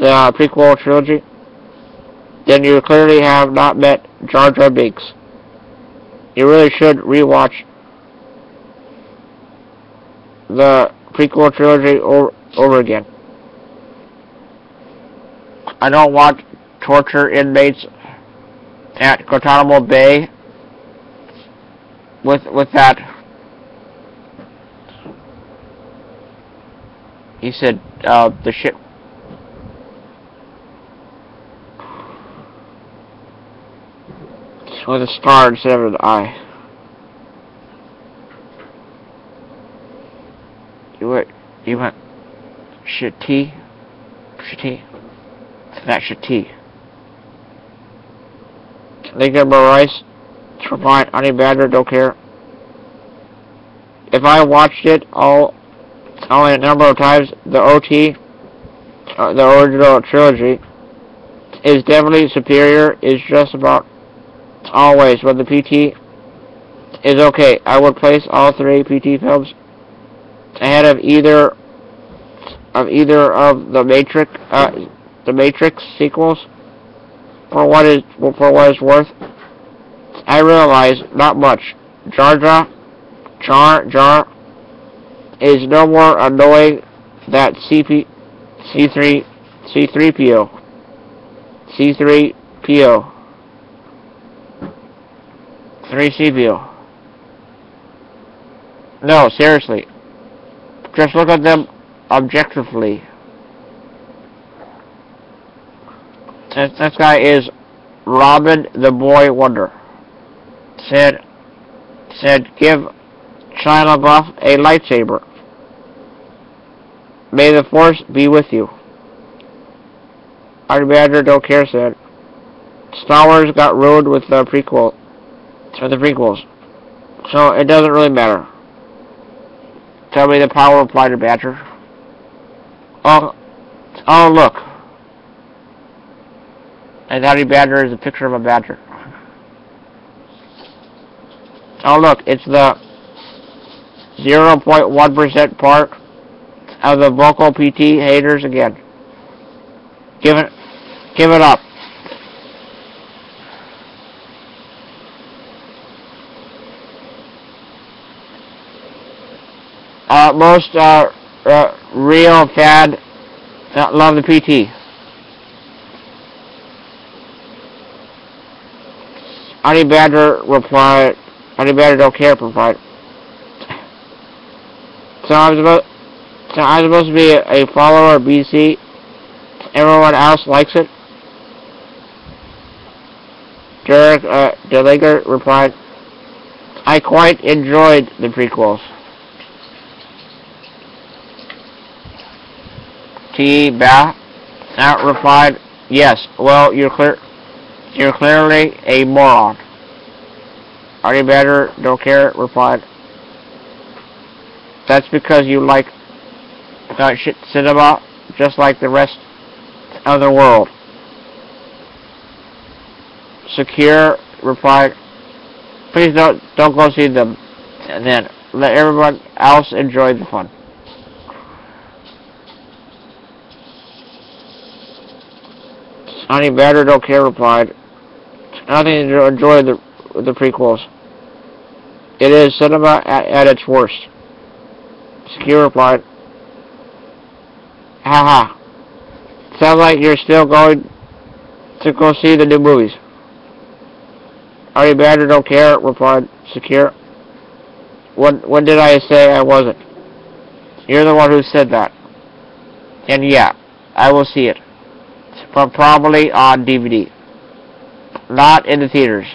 the prequel trilogy, then you clearly have not met Jar Jar Binks. You really should rewatch the prequel trilogy over again. I don't want torture inmates at Guantanamo Bay with that." He said, the ship. With a star instead of an eye. You went Shitty? Not Shitty. Lincoln Rice replied, "Honey Badger don't care. If I watched it only a number of times, the OT, the original trilogy, is definitely superior. It's just about always, but the PT is okay. I would place all three PT films ahead of either of the Matrix sequels. For what it's worth, I realize not much. Jar Jar is no more annoying than C3PO. C3PO. 3CPO. No, seriously. Just look at them objectively. This guy is Robin the Boy Wonder. Said, give Shia LaBeouf a lightsaber. May the Force be with you. Artie Badger Don't Care said, Star Wars got ruined with the prequels, so it doesn't really matter. Tell me the power applied to Badger. Oh, look. And Artie Badger is a picture of a badger. Oh look, it's the 0.1% part of the vocal PT haters again. Give it up. Most real fan love the PT. Artie Badger replied. Artie Badger Don't Care replied. So I'm supposed to be a follower of BC. Everyone else likes it. Derek DeLager replied, I quite enjoyed the prequels. T. Ba replied, yes, well, you're clearly a moron. Artie Badger Don't Care replied, that's because you like shit cinema just like the rest of the world. Secure replied, please don't go see them, and then let everyone else enjoy the fun. Artie Badger Don't Care replied, nothing to enjoy the prequels. It is cinema at its worst. Secure replied, haha. Sounds like you're still going to go see the new movies. Artie Badger Don't Care replied, Secure. When did I say I wasn't? You're the one who said that. And yeah, I will see it. But probably on DVD. Not in the theaters.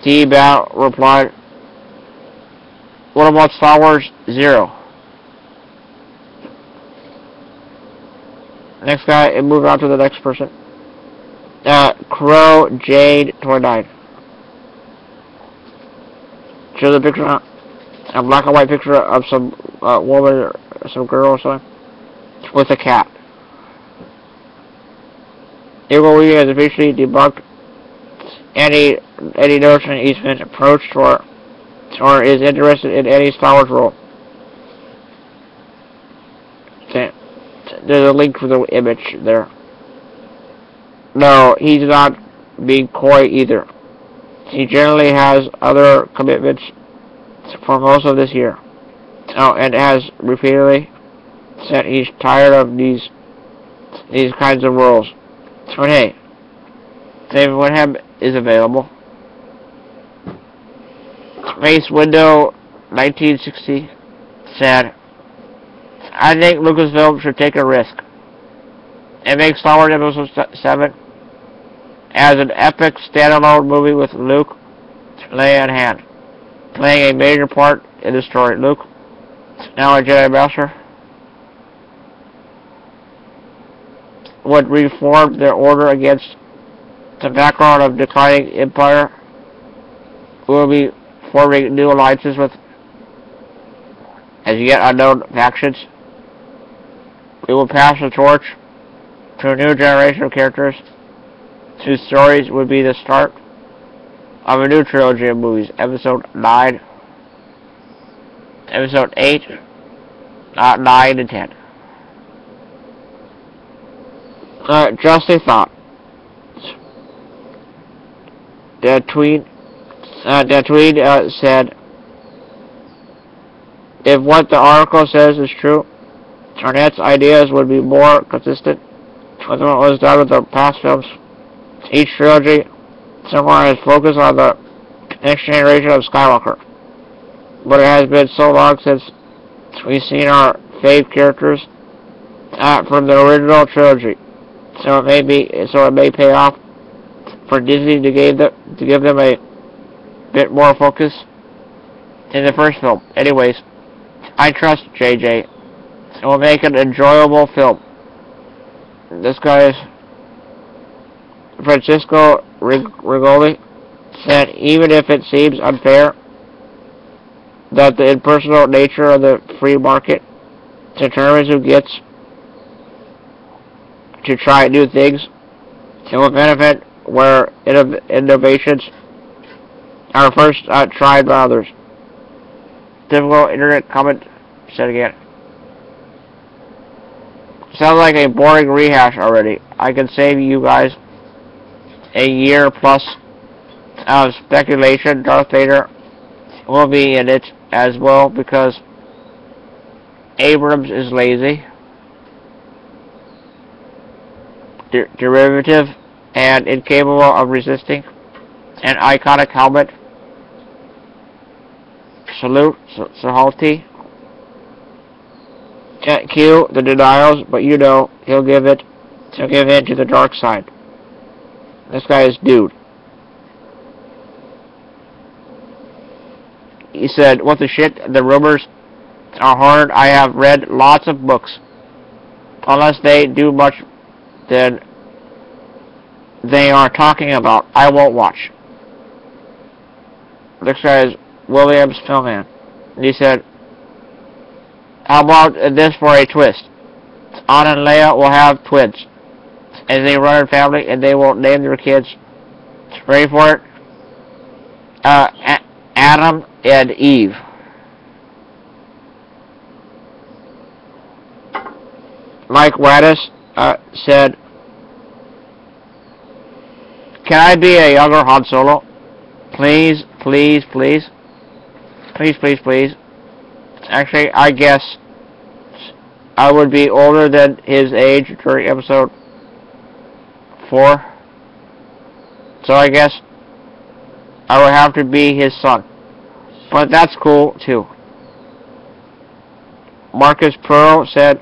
T. Bow replied, what about Star Wars 0? Next guy, and move on to the next person. Crow Jade 29. Show the picture, a black and white picture of some woman or some girl or something with a cat. Eagle Week has officially debunked any notion Eastman approached or is interested in any Star Wars role. There's a link for the image there. No, he's not being coy either. He generally has other commitments for most of this year. Oh, and has repeatedly said he's tired of these kinds of roles. So hey, David Wenham is available. Mace Window 1960 said, I think Lucasfilm should take a risk and make Star Wars Episode 7 as an epic standalone movie with Luke, Leia, and Han playing a major part in the story. Luke, now a Jedi Master, would reform their order against the background of declining empire. We will be forming new alliances with as yet unknown factions. We will pass the torch to a new generation of characters whose stories would be the start of a new trilogy of movies. Episode 9, Episode 8, 9, and 10. Just a thought. The tweet said, if what the article says is true, Arnett's ideas would be more consistent with what was done with the past films. Each trilogy somewhere is focused on the next generation of Skywalker. But it has been so long since we've seen our fave characters from the original trilogy, so it may pay off for Disney to give them a bit more focus in the first film. Anyways, I trust JJ. It will make an enjoyable film. This guy is Francisco Rigoli said, even if it seems unfair that the impersonal nature of the free market determines who gets to try new things, it will benefit where innovations are first tried by others. Typical internet comment said again. Sounds like a boring rehash already. I can save you guys a year plus of speculation. Darth Vader will be in it as well because Abrams is lazy, derivative, and incapable of resisting an iconic helmet. Salute, Sahalti. Can't cue the denials, but you know he'll give in to the dark side. This guy is dude. He said, what the shit, the rumors are hard. I have read lots of books. Unless they do much than they are talking about, I won't watch. This guy is Williams Filmman. And he said, how about this for a twist? Anna and Leia will have twins as they run a family, and they will name their kids. Ready for it? Adam and Eve. Mike Waddis said, can I be a younger Han Solo? Please, please, please. Please, please, please. Actually, I guess I would be older than his age during episode 4. So I guess I would have to be his son. But that's cool, too. Marcus Pearl said,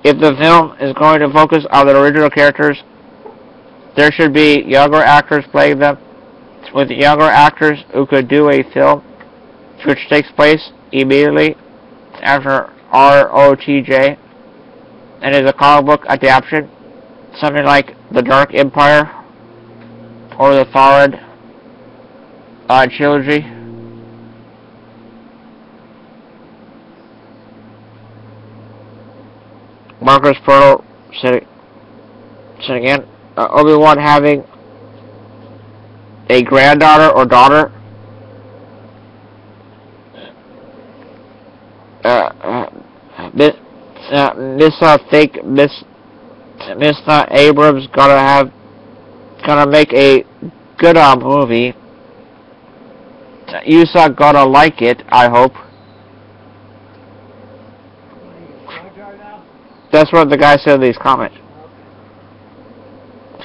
if the film is going to focus on the original characters, there should be younger actors playing them, with younger actors who could do a film which takes place immediately after ROTJ and is a comic book adaptation, something like The Dark Empire or the Thorin trilogy. Marcus Pearl said again, Obi-Wan having a granddaughter or daughter. Miss Abrams gonna make a good movie. You gonna like it, I hope. That's what the guy said in these comments.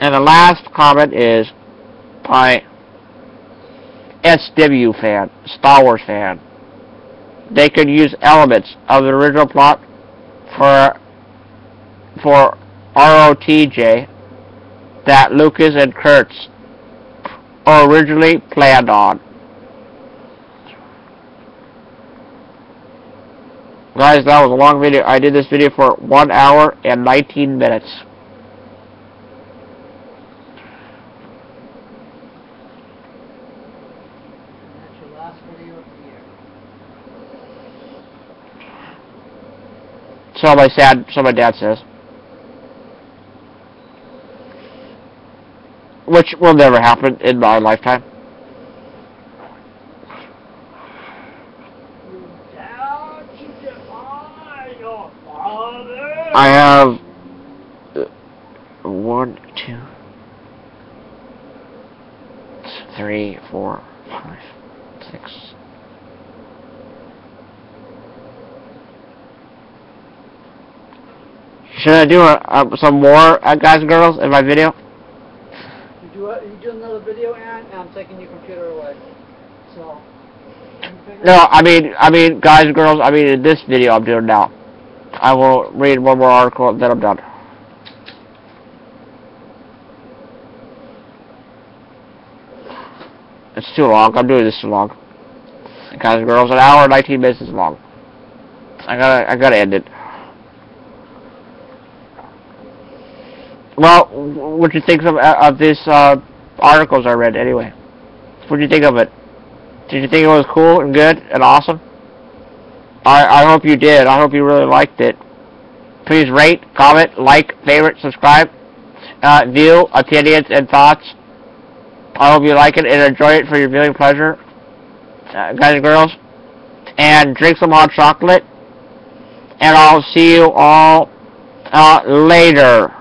And the last comment is by SW fan, Star Wars fan. They could use elements of the original plot for ROTJ that Lucas and Kurtz originally planned on. Guys, that was a long video. I did this video for 1 hour and 19 minutes. That's your last video of the year. So my dad says. Which will never happen in my lifetime. I have 1, 2, 3, 4, 5, 6. Should I do some more guys and girls in my video? You do another video, Aaron, and I'm taking your computer away. So. No, I mean, guys and girls, I mean, in this video I'm doing now. I will read one more article and then I'm done. It's too long. I'm doing this too long. Guys and girls, an hour and 19 minutes is long. I gotta end it. Well, what do you think of this articles I read anyway? What do you think of it? Did you think it was cool and good and awesome? I hope you did. I hope you really liked it. Please rate, comment, like, favorite, subscribe, view, opinions, and thoughts. I hope you like it and enjoy it for your viewing pleasure, guys and girls. And drink some hot chocolate. And I'll see you all later.